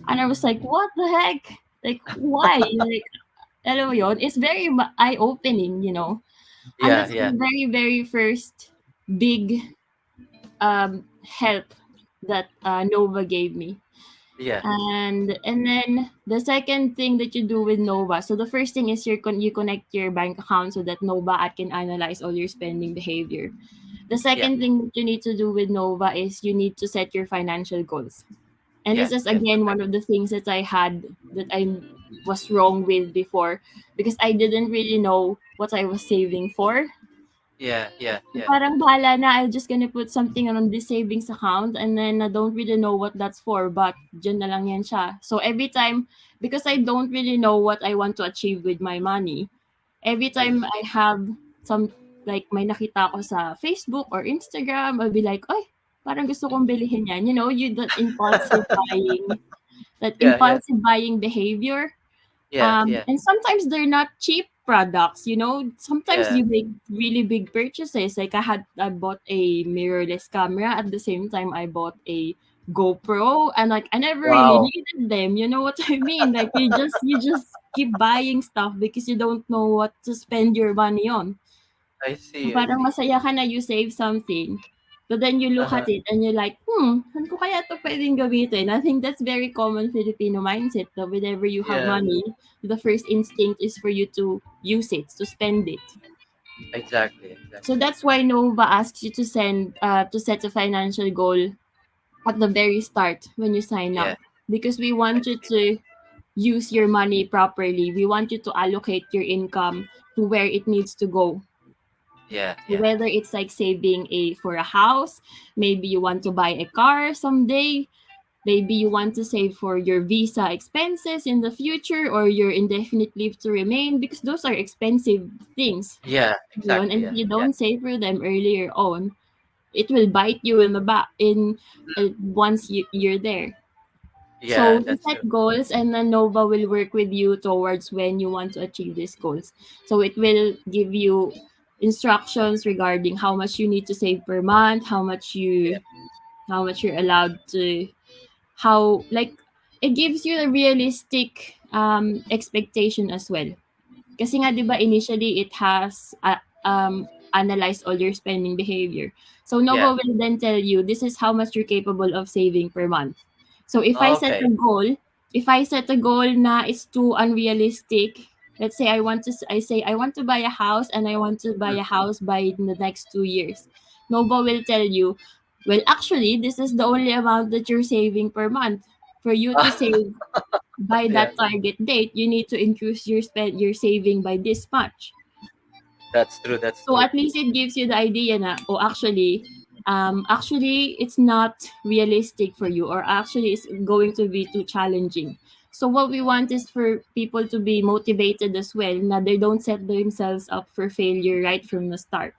And I was like, what the heck? Like, why? Like, alam mo yun? It's very eye-opening, you know? And yeah. that's Yeah. the very, very first big help that Nova gave me. Yeah. And then the second thing that you do with Nova, so the first thing is you connect your bank account so that Nova app can analyze all your spending behavior. The Yeah. second thing that you need to do with Nova is you need to set your financial goals. And Yeah. this is Yeah. again one of the things that I was wrong with before, because I didn't really know what I was saving for. Yeah. Yeah. So Yeah. parang bahala na, I'm just gonna put something on this savings account, and then I don't really know what that's for, but dyan na lang yan siya. So every time, because I don't really know what I want to achieve with my money, every I time I see. have some, like may nakita ko sa Facebook or Instagram, I'll be like, "Ay, parang gusto kong bilhin yan." You know, that Yeah. Yeah. impulsive buying behavior. Yeah. Yeah. And sometimes they're not cheap products, you know. Sometimes Yeah. you make really big purchases. Like I bought a mirrorless camera. At the same time, I bought a GoPro, and like I never really Wow. needed them. You know what I mean? Like you just keep buying stuff because you don't know what to spend your money on. I So see. I parang see. masaya ka na you save something. But then you look Uh-huh. at it and you're like, saan ko kaya ito pwedeng gamitin? I think that's very common Filipino mindset that whenever you have Yeah. money, the first instinct is for you to use it, to spend it. Exactly. So Exactly. that's why Nova asks you to set a financial goal at the very start when you sign Yeah. up. Because we I want you see. to use your money properly. We want you to allocate your income to where it needs to go. Yeah. Yeah. Whether it's like saving a for a house, maybe you want to buy a car someday, maybe you want to save for your visa expenses in the future or your indefinite leave to remain, because those are expensive things. Yeah, Yun, exactly. and Yeah, if you yeah, don't save for them earlier on, it will bite you in the back in once you're there. So yeah. you That's set true. goals, and then Nova will work with you towards when you want to achieve these goals. So it will give you instructions regarding how much you need to save per month, Yeah, how much you're allowed to, how, like, it gives you a realistic expectation as well. Kasi nga 'di ba initially it has analyzed all your spending behavior. So yeah. Nova will then tell you this is how much you're capable of saving per month. So Okay. if I set a goal na it's too unrealistic, let's say I say I want to buy a house, and I want to buy a house by the next 2 years. Nova will tell you, well, actually, this is the only amount that you're saving per month. For you to save by Yeah, that target date, you need to increase your saving by this much. that's true. That's So true. at least it gives you the idea na, oh, actually it's not realistic for you, or actually it's going to be too challenging. So what we want is for people to be motivated as well, na they don't set themselves up for failure right from the start.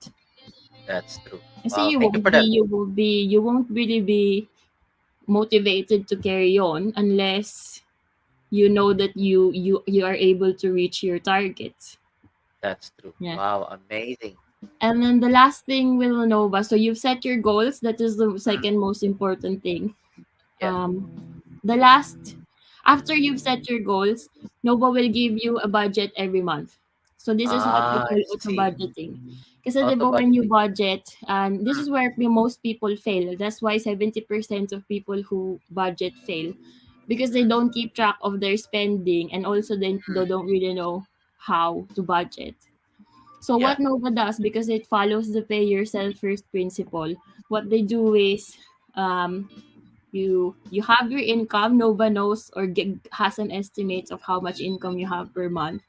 That's true. Kasi Wow. Thank you for that. you won't really be motivated to carry on unless you know that you are able to reach your targets. That's true. Yeah. Wow. Amazing. And then the last thing with Nova, so you've set your goals. That is the second most important thing. Yeah. The last, after you've set your goals, Nova will give you a budget every month. So this is what we Ah, call I auto see. budgeting. Kasi Auto diba when you budgeting. budget, and this is where most people fail. That's why 70% of people who budget fail, because they don't keep track of their spending, and also they don't really know how to budget. So Yeah. what Nova does, because it follows the pay yourself first principle, what they do is, um, you have your income. Nova knows or has an estimate of how much income you have per month,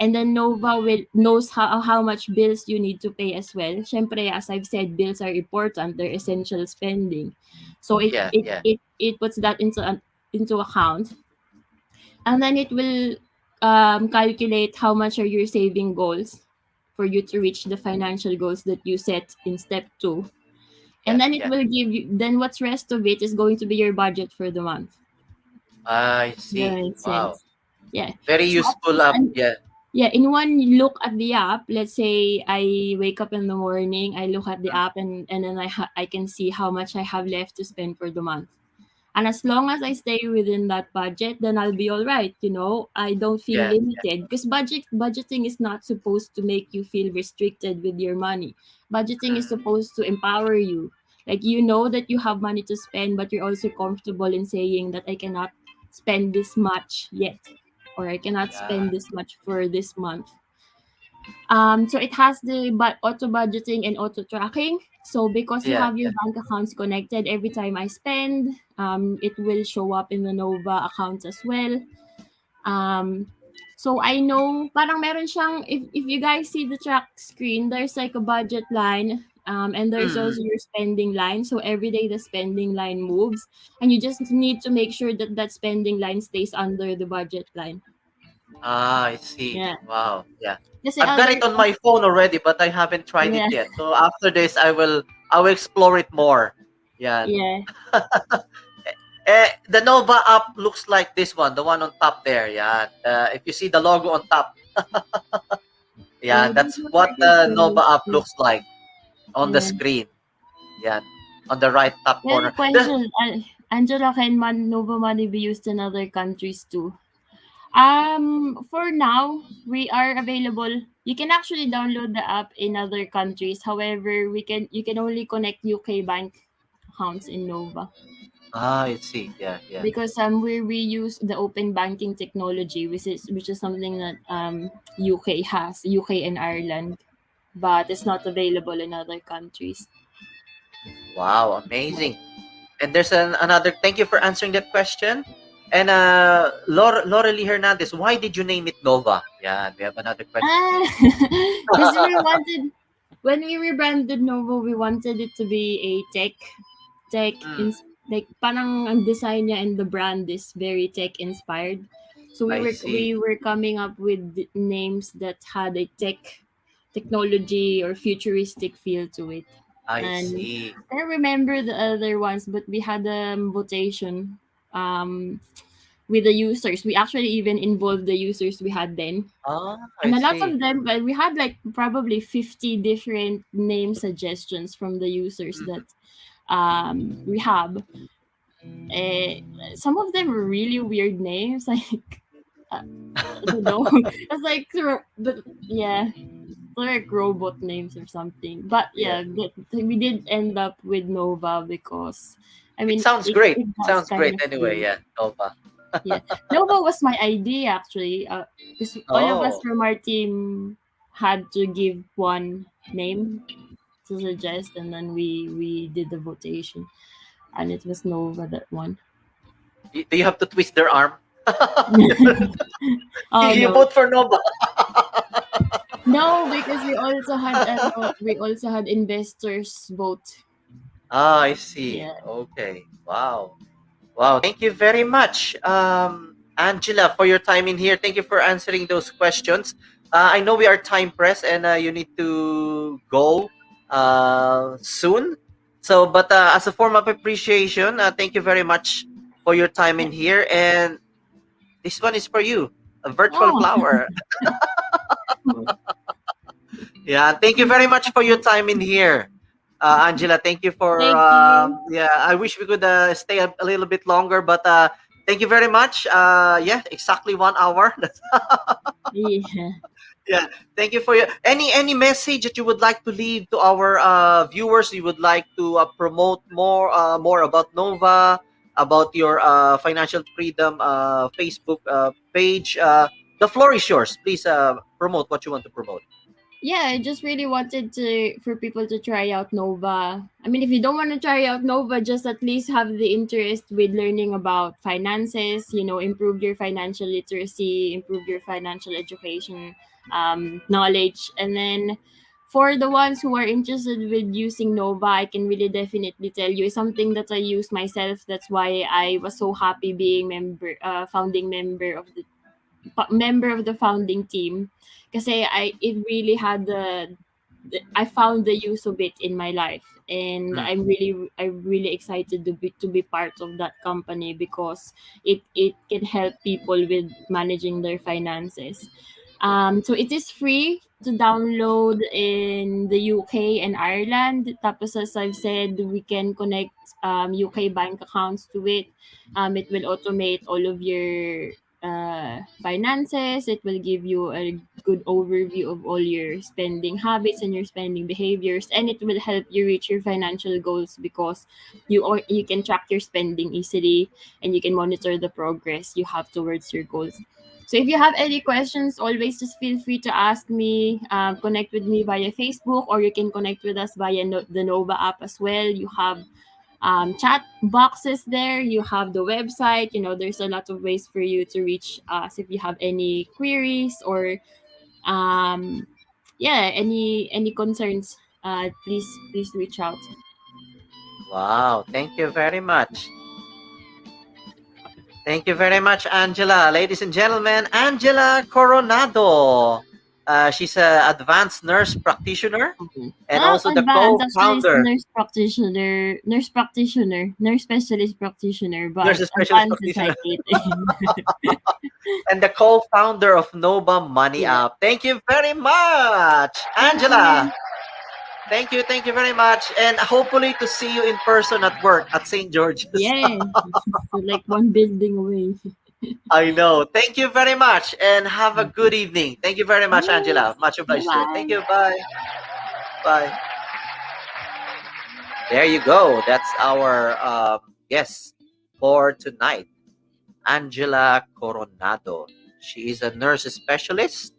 and then Nova will knows how much bills you need to pay as well. Syempre, as I've said, bills are important; they're essential spending. So Yeah. Yeah. it puts that into account, and then it will calculate how much are your saving goals for you to reach the financial goals that you set in step 2. And Yeah. then it Yeah. will give you, then what's rest of it is going to be your budget for the month. I That see. makes Wow. sense. Yeah. Very So at useful least, app. Yeah. yeah, in one look at the app, let's say I wake up in the morning, I look at the app, and then I can see how much I have left to spend for the month. And as long as I stay within that budget, then I'll be all right. I don't feel Yeah. limited, because budgeting is not supposed to make you feel restricted with your money. Budgeting is supposed to empower you. Like, you know that you have money to spend, but you're also comfortable in saying that I cannot spend this much yet, or I cannot Yeah. spend this much for this month. So it has the auto budgeting and auto tracking. So because you Yeah. have your Yeah. bank accounts connected, every time I spend, it will show up in the Nova accounts as well. So I know, parang meron siyang, if you guys see the track screen, there's like a budget line, and there's Mm. also your spending line. So every day the spending line moves, and you just need to make sure that that spending line stays under the budget line. Ah, I see. Yeah. Wow. Yeah. Kasi I've got other, it on my phone already, but I haven't tried it yeah, yet. So after this, I will explore it more. Yeah. yeah. The Nova app looks like this one, the one on top there. Yeah. If you see the logo on top, yeah, Oh, this that's one what working the Nova app for, looks like on the yeah. screen. Yeah, on the right top Then corner. question, Angela, can Nova Money be used in other countries too? For now, we are available. You can actually download the app in other countries. However, you can only connect UK bank accounts in Nova, Ah, I see. Yeah, yeah. because we use the open banking technology, which is something that UK has, UK and Ireland, but it's not available in other countries. Wow, amazing. And there's another. Thank you for answering that question. And Lee Hernandez, why did you name it Nova? Yeah, we have another question. Ah, because when we rebranded Novo, we wanted it to be a tech Mm. like parang ang design niya and the brand is very tech inspired. So I we see. were coming up with names that had a technology or futuristic feel to it. I And see. I don't remember the other ones, but we had a votation um with the users. We actually even involved the users we had then. Ah, I And a lot see. of them, but we had like probably 50 different name suggestions from the users that we have. Eh, some of them were really weird names, like I don't know. It's like yeah, like robot names or something. But Yeah. yeah, we did end up with Nova because I It mean sounds great. it It does sounds kind great of anyway. feel. Yeah, Nova. Yeah, Nova was my idea actually. Because all of us Oh, from our team had to give one name to suggest, and then we did the votation, and it was Nova that one. do you have to twist their arm? Oh You no, vote for Nova. no, because we also had investors vote. Ah, I see. Yeah. Okay. Wow. Wow. Thank you very much, Angela, for your time in here. Thank you for answering those questions. I know we are time pressed and you need to go soon. So, but as a form of appreciation, thank you very much for your time in here. And this one is for you, a virtual Oh, flower. Yeah, thank you very much for your time in here, Angela. Thank you for thank you. yeah. I wish we could stay a little bit longer, but thank you very much. Yeah, exactly 1 hour. Yeah. Yeah, thank you for your any message that you would like to leave to our viewers. You would like to promote more about Nova, about your financial freedom Facebook page. The floor is yours. Please promote what you want to promote. Yeah, I just really wanted to for people to try out Nova. I mean, if you don't want to try out Nova, just at least have the interest with learning about finances. Improve your financial literacy, improve your financial education knowledge, and then for the ones who are interested with using Nova, I can really definitely tell you it's something that I use myself. That's why I was so happy being founding member of the founding team kasi it really had I found the use of it in my life, and Mm. I'm really excited to be part of that company because it can help people with managing their finances. So it is free to download in the UK and Ireland. Tapos as I've said, we can connect UK bank accounts to it. It will automate all of your finances. It will give you a good overview of all your spending habits and your spending behaviors, and it will help you reach your financial goals because you can track your spending easily, and you can monitor the progress you have towards your goals. So if you have any questions, always just feel free to ask me. Connect with me via Facebook, or you can connect with us via the Nova app as well. You have chat boxes there. You have the website. There's a lot of ways for you to reach us if you have any queries or yeah, any concerns. Please reach out. Wow, thank you very much. Thank you very much, Angela. Ladies and gentlemen, Angela Coronado. She's an advanced nurse practitioner and Not also the advanced, actually, it's co-founder, nurse specialist practitioner, but nurse specialist advanced is practitioner, cited. and the co-founder of Nova Money Yeah. App. Thank you very much, Thank Angela. you. Thank you very much, and hopefully to see you in person at work at St. George's. Yeah. So like one building away. I know. Thank you very much, and have a good evening. Thank you very much, Yes. Angela. Much obliged to you. Thank Bye-bye. you. Bye. Bye. There you go. That's our guest for tonight, Angela Coronado. She is a nurse specialist.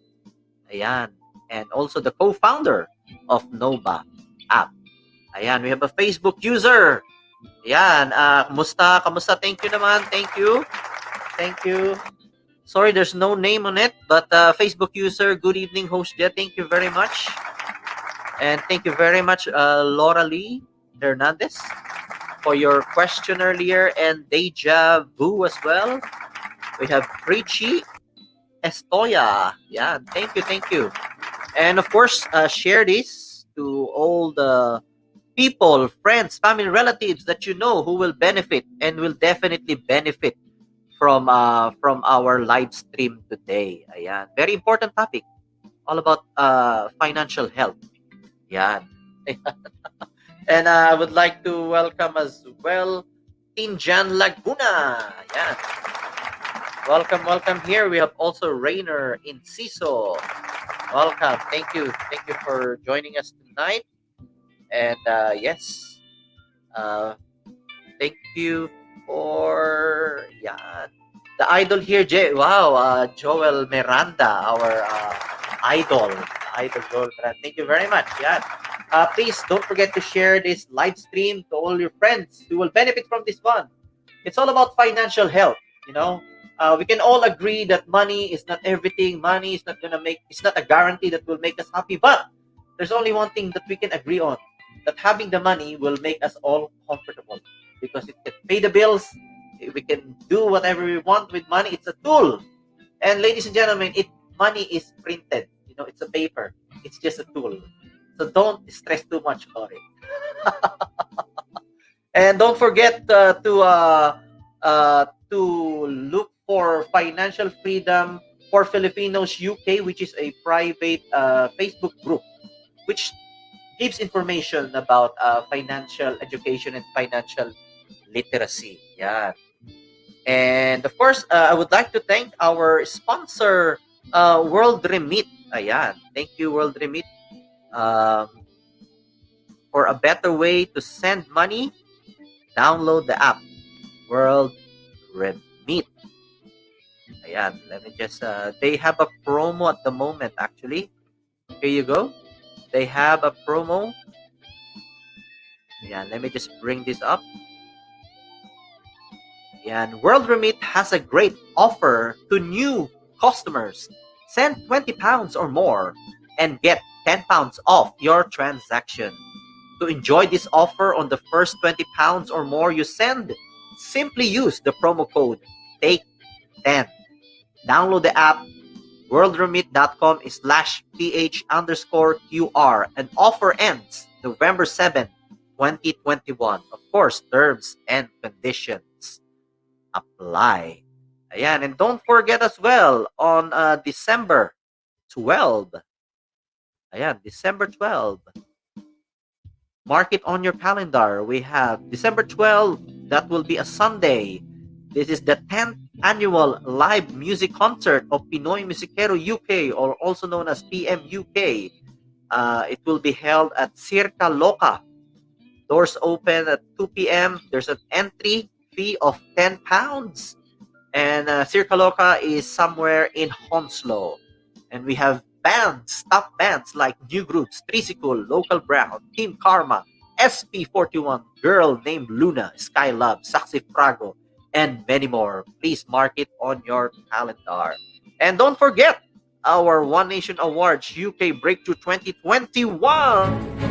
Ayan. And also the co-founder of Nova app. Ayan. We have a Facebook user. Ayan. Kamusta? Kamusta? Thank you naman. Thank you. Thank you. Sorry, there's no name on it, but Facebook user, good evening, host Jet. Thank you very much. And thank you very much, Laura Lee Hernandez. for your question earlier, and Deja Vu as well. We have Richie Estoya. Yeah, thank you, thank you. And of course, share this to all the people, friends, family, relatives that you know who will benefit and will definitely benefit from our live stream today. Ayan. Very important topic, all about financial health. Yan. And I would like to welcome as well Injan Laguna. Yan. Welcome, welcome here. We have also Rainer in Ciso. Welcome. Thank you. Thank you for joining us tonight. And yes, thank you for the idol here, Joel Miranda, our idol Joel Miranda. Thank you very much. Please don't forget to share this live stream to all your friends who will benefit from this one. It's all about financial health. We can all agree that money is not everything. Money is not it's not a guarantee that will make us happy. But there's only one thing that we can agree on, that having the money will make us all comfortable, because it can pay the bills. We can do whatever we want with money. It's a tool. And ladies and gentlemen, money is printed. It's a paper. It's just a tool. So don't stress too much about it. And don't forget to look for Financial Freedom for Filipinos UK, which is a private Facebook group, which gives information about financial education and financial literacy. Yeah. And of course, I would like to thank our sponsor, World Remit. Ayan. Thank you, World Remit. For a better way to send money, download the app, World Remit. Ayan. Let me just, they have a promo at the moment, actually. Here you go. They have a promo. Yeah, let me just bring this up. Yeah, and World Remit has a great offer to new customers. Send £20 or more and get £10 off your transaction. To enjoy this offer on the first £20 or more you send, simply use the promo code TAKE10. Download the app, worldremit.com/PH_QR, and offer ends November 7, 2021. Of course, terms and conditions apply. Ayan, and don't forget as well on December 12. Ayan, December 12. Mark it on your calendar. We have December 12. That will be a Sunday. This is the 10th annual live music concert of Pinoy Musikero UK, or also known as PMUK. It will be held at Circa Loca. Doors open at 2 p.m. There's an entry fee of £10. And Circa Loca is somewhere in Hounslow. And we have top bands like New Groups, Tricycle, Local Brown, Team Karma, SP41, Girl Named Luna, Skylab, Saxi Frago, and many more. Please mark it on your calendar. And don't forget our One Nation Awards UK Breakthrough 2021.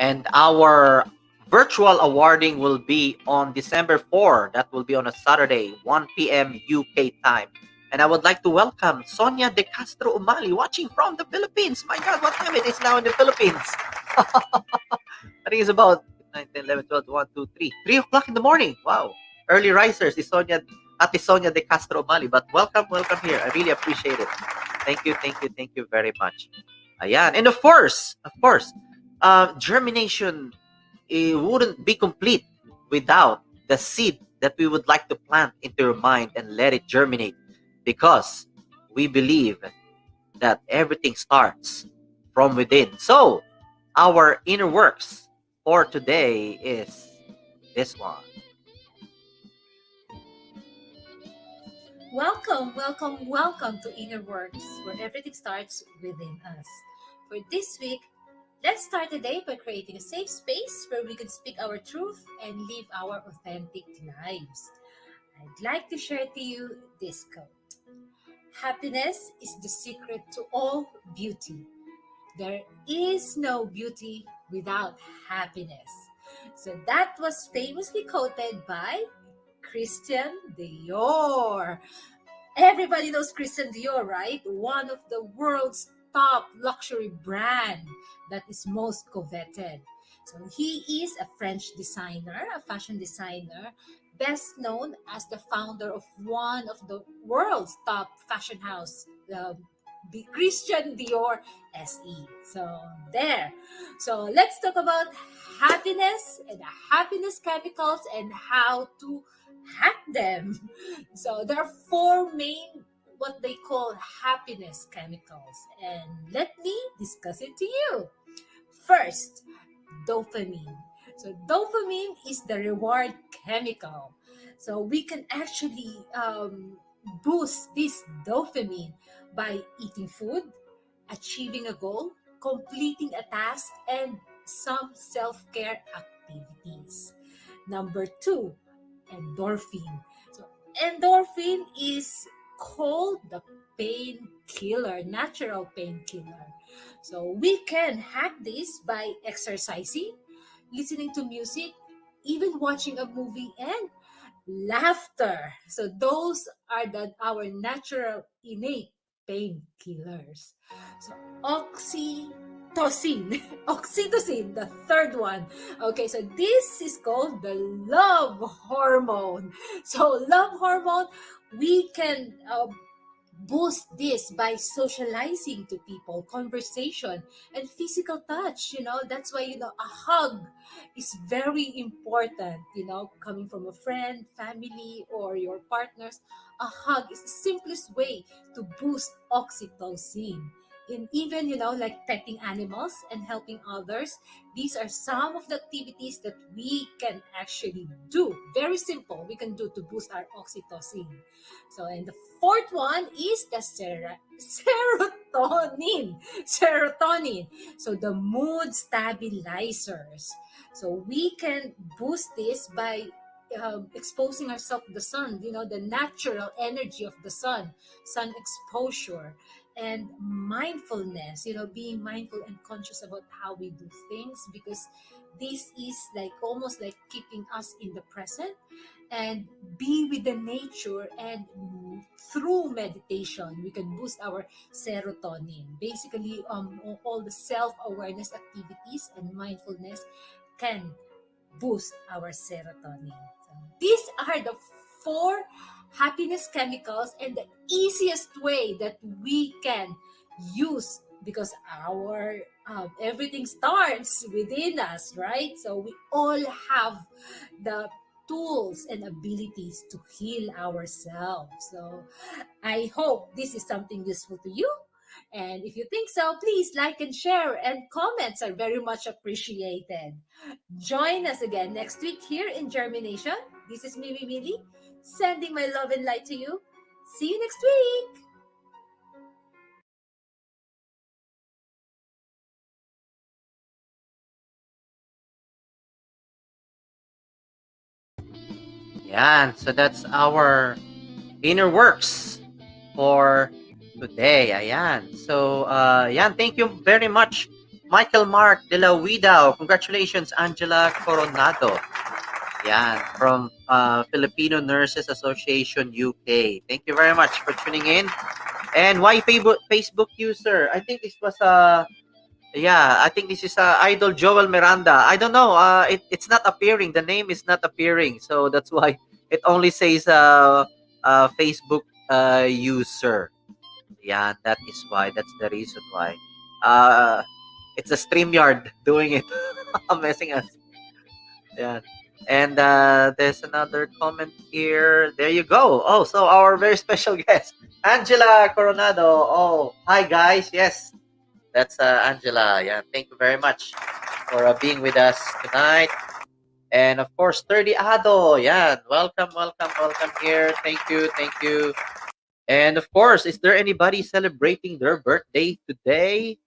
And our virtual awarding will be on December 4. That will be on a Saturday, 1 p.m. UK time. And I would like to welcome Sonia De Castro Umali, watching from the Philippines. My God, what time it is now in the Philippines? I think it's about 9, 10, 11, 12, 1, 2, 3. 3 o'clock in the morning. Wow. Early risers is Ate Sonia De Castro Umali. But welcome here. I really appreciate it. Thank you very much. Ayan. And of course, germination wouldn't be complete without the seed that we would like to plant into your mind and let it germinate, because we believe that everything starts from within. So, our inner works for today is this one. Welcome, welcome, welcome to Inner Works, where everything starts within us. For this week, let's start the day by creating a safe space where we can speak our truth and live our authentic lives. I'd like to share to you this quote. Happiness is the secret to all beauty. There is no beauty without happiness. So that was famously quoted by Christian Dior. Everybody knows Christian Dior, right? One of the world's top luxury brand that is most coveted. So he is a French designer, a fashion designer, best known as the founder of one of the world's top fashion house, the Christian Dior SE. So there. So let's talk about happiness and the happiness chemicals and how to hack them. So there are four main what they call happiness chemicals, and let me discuss it to you. First, dopamine. So dopamine is the reward chemical. So we can actually boost this dopamine by eating food, achieving a goal, completing a task, and some self-care activities. Number two, endorphin. So endorphin is called the painkiller, natural painkiller. So we can hack this by exercising, listening to music, even watching a movie, and laughter. So those are our natural innate painkillers. So oxytocin, oxytocin, the third one. Okay, so this is called the love hormone. So love hormone, we can boost this by socializing to people, conversation, and physical touch. That's why, a hug is very important, coming from a friend, family, or your partners. A hug is the simplest way to boost oxytocin. And even, like petting animals and helping others, these are some of the activities that we can actually do. Very simple, we can do to boost our oxytocin. So, and the fourth one is the serotonin. Serotonin. So, the mood stabilizers. So, we can boost this by exposing ourselves to the sun, the natural energy of the sun exposure, and mindfulness, being mindful and conscious about how we do things, because this is like almost like keeping us in the present and be with the nature. And through meditation we can boost our serotonin. Basically, all the self-awareness activities and mindfulness can boost our serotonin. So these are the four happiness chemicals and the easiest way that we can use, because our everything starts within us, right? So we all have the tools and abilities to heal ourselves. So I hope this is something useful to you. And if you think so, please like and share, and comments are very much appreciated. Join us again next week here in Germination. This is Mimi Mili, sending my love and light to you. See you next week. Yan. So that's our inner works for today. Ayan. So, yan. Thank you very much, Michael Mark de la Huida. Congratulations, Angela Coronado. Yan. From Filipino Nurses Association, UK. Thank you very much for tuning in. And why Facebook user? I think this was I think this is Idol Joel Miranda. I don't know. It's not appearing. The name is not appearing. So that's why it only says Facebook user. Yeah, that is why. That's the reason why. It's a StreamYard doing it, messing us. Yeah. And there's another comment here. There you go. Oh, so our very special guest, Angela Coronado. Oh, hi guys. Yes, that's Angela. Yeah, thank you very much for being with us tonight. And of course, 30 Ado. Yeah, welcome, welcome, welcome here. Thank you, thank you. And of course, is there anybody celebrating their birthday today?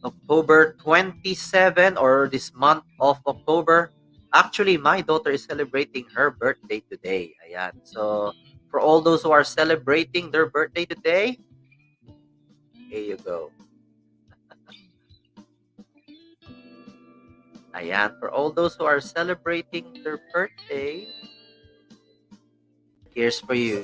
October 27 or this month of October. Actually, my daughter is celebrating her birthday today. Ayan. So, for all those who are celebrating their birthday today, here you go. Ayan. For all those who are celebrating their birthday, here's for you.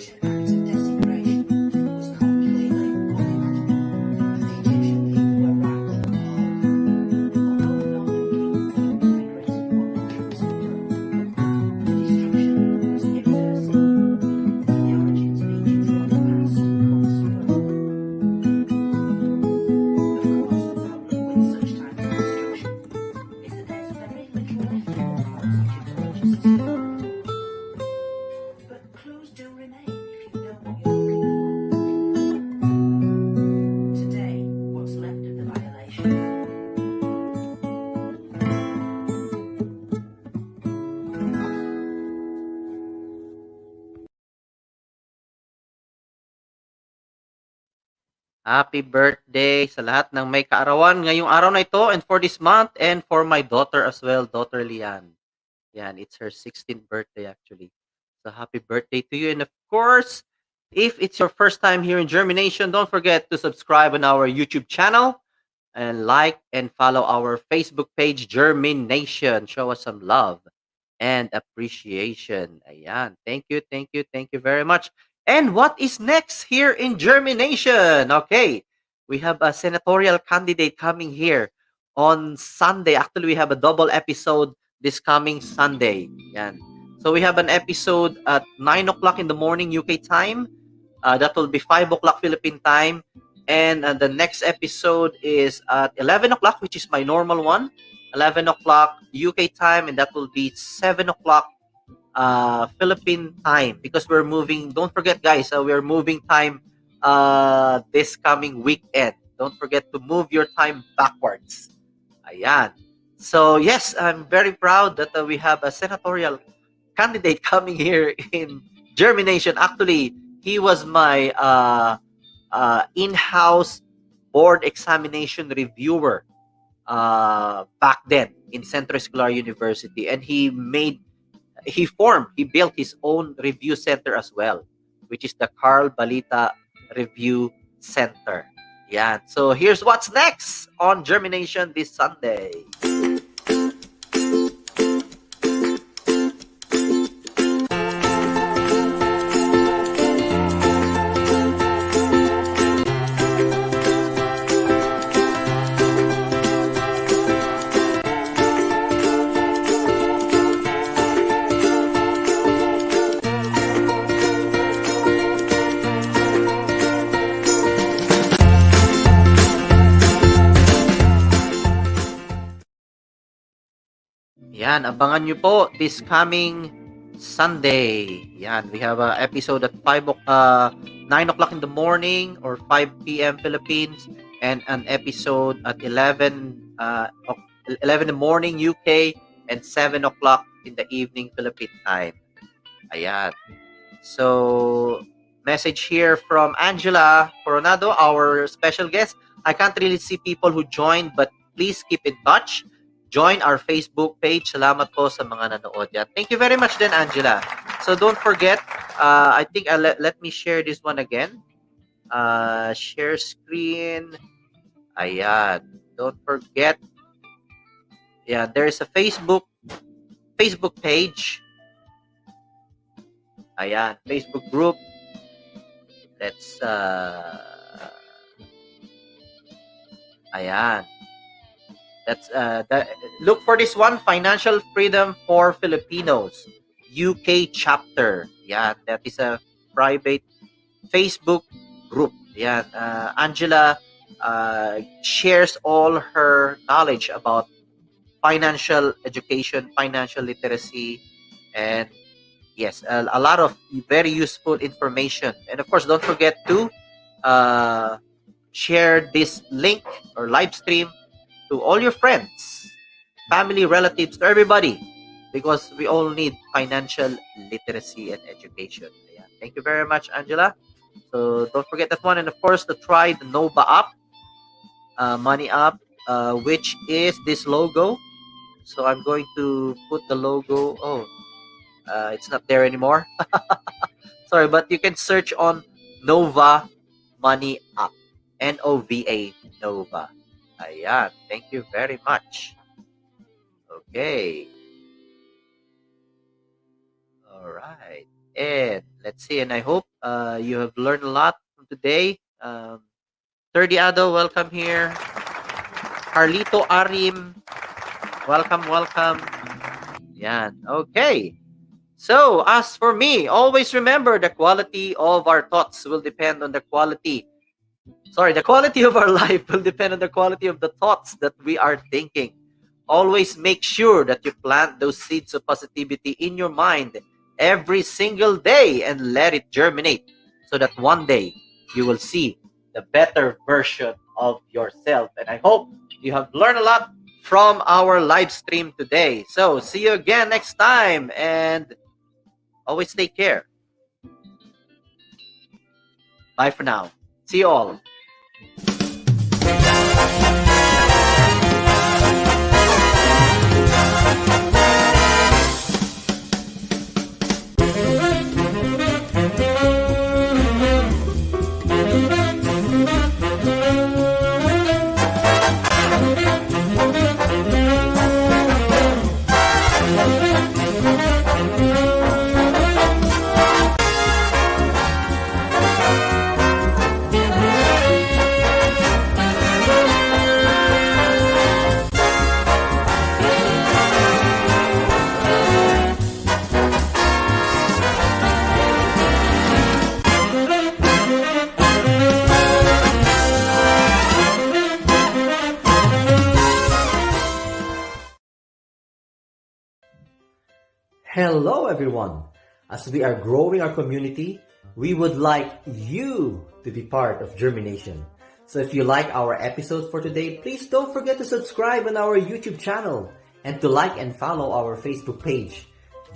Happy birthday sa lahat ng may kaarawan ngayong araw na ito and for this month and for my daughter as well, daughter Lian. Yan, it's her 16th birthday actually. So happy birthday to you. And of course, if it's your first time here in Germination, don't forget to subscribe on our YouTube channel and like and follow our Facebook page, Germination. Show us some love and appreciation. Ayan. Thank you, thank you, thank you very much. And what is next here in Germination? Okay, we have a senatorial candidate coming here on Sunday. Actually, we have a double episode this coming Sunday. Yan. So we have an episode at 9 o'clock in the morning UK time. That will be 5 o'clock Philippine time. And the next episode is at 11 o'clock, which is my normal one. 11 o'clock UK time, and that will be 7 o'clock Philippine time because we're moving. Don't forget, guys, we're moving time this coming weekend. Don't forget to move your time backwards. Ayan. So, yes, I'm very proud that we have a senatorial candidate coming here in Germination. Actually, he was my in-house board examination reviewer back then in Centro Escolar University, and he built his own review center as well, which is the Carl Balita Review Center. Yeah. So here's what's next on Germination this Sunday. Yan, abangan nyo po this coming Sunday. Yan, we have an episode at 9 o'clock in the morning or 5 p.m. Philippines, and an episode at 11 in the morning UK and 7 o'clock in the evening Philippine time. Ayan. So, message here from Angela Coronado, our special guest. I can't really see people who joined, but please keep in touch. Join our Facebook page. Salamat po sa mga nanood yan. Thank you very much then, Angela. So don't forget, I think let me share this one again. Share screen. Ayan. Don't forget. Yeah, there's a Facebook page. Ayan, Facebook group. Let's ayan. That's look for this one, Financial Freedom for Filipinos, UK chapter. Yeah, that is a private Facebook group. Ayan, Angela shares all her knowledge about financial education, financial literacy, and yes, a lot of very useful information. And of course, don't forget to share this link or live stream to all your friends, family, relatives, to everybody, because we all need financial literacy and education. Ayan. Thank you very much, Angela. So don't forget that one. And of course, to try the Nova app, Money app, which is this logo. So I'm going to put the logo. Oh, it's not there anymore. Sorry, but you can search on Nova Money app. Nova Nova. Ayan. Thank you very much. Okay. All right. And let's see. And I hope you have learned a lot from today. Terdiado, welcome here. Carlito Arim, welcome. Yan. Okay. So, as for me, always remember the quality of our thoughts will depend on the quality. The quality of our life will depend on the quality of the thoughts that we are thinking. Always make sure that you plant those seeds of positivity in your mind every single day and let it germinate so that one day you will see the better version of yourself. And I hope you have learned a lot from our live stream today. So see you again next time, and always take care. Bye for now. See you all. Hello everyone! As we are growing our community, we would like you to be part of Germination. So if you like our episode for today, please don't forget to subscribe on our YouTube channel and to like and follow our Facebook page,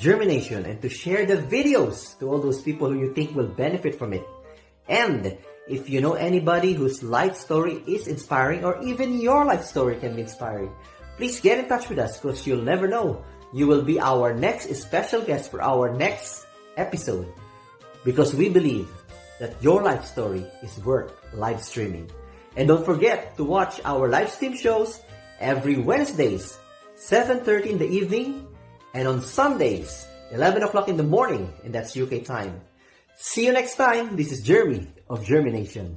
Germination, and to share the videos to all those people who you think will benefit from it. And if you know anybody whose life story is inspiring, or even your life story can be inspiring, please get in touch with us, because you'll never know. You will be our next special guest for our next episode, because we believe that your life story is worth live streaming. And don't forget to watch our live stream shows every Wednesdays, 7:30 in the evening, and on Sundays, 11 o'clock in the morning, and that's UK time. See you next time. This is Jeremy of Germination.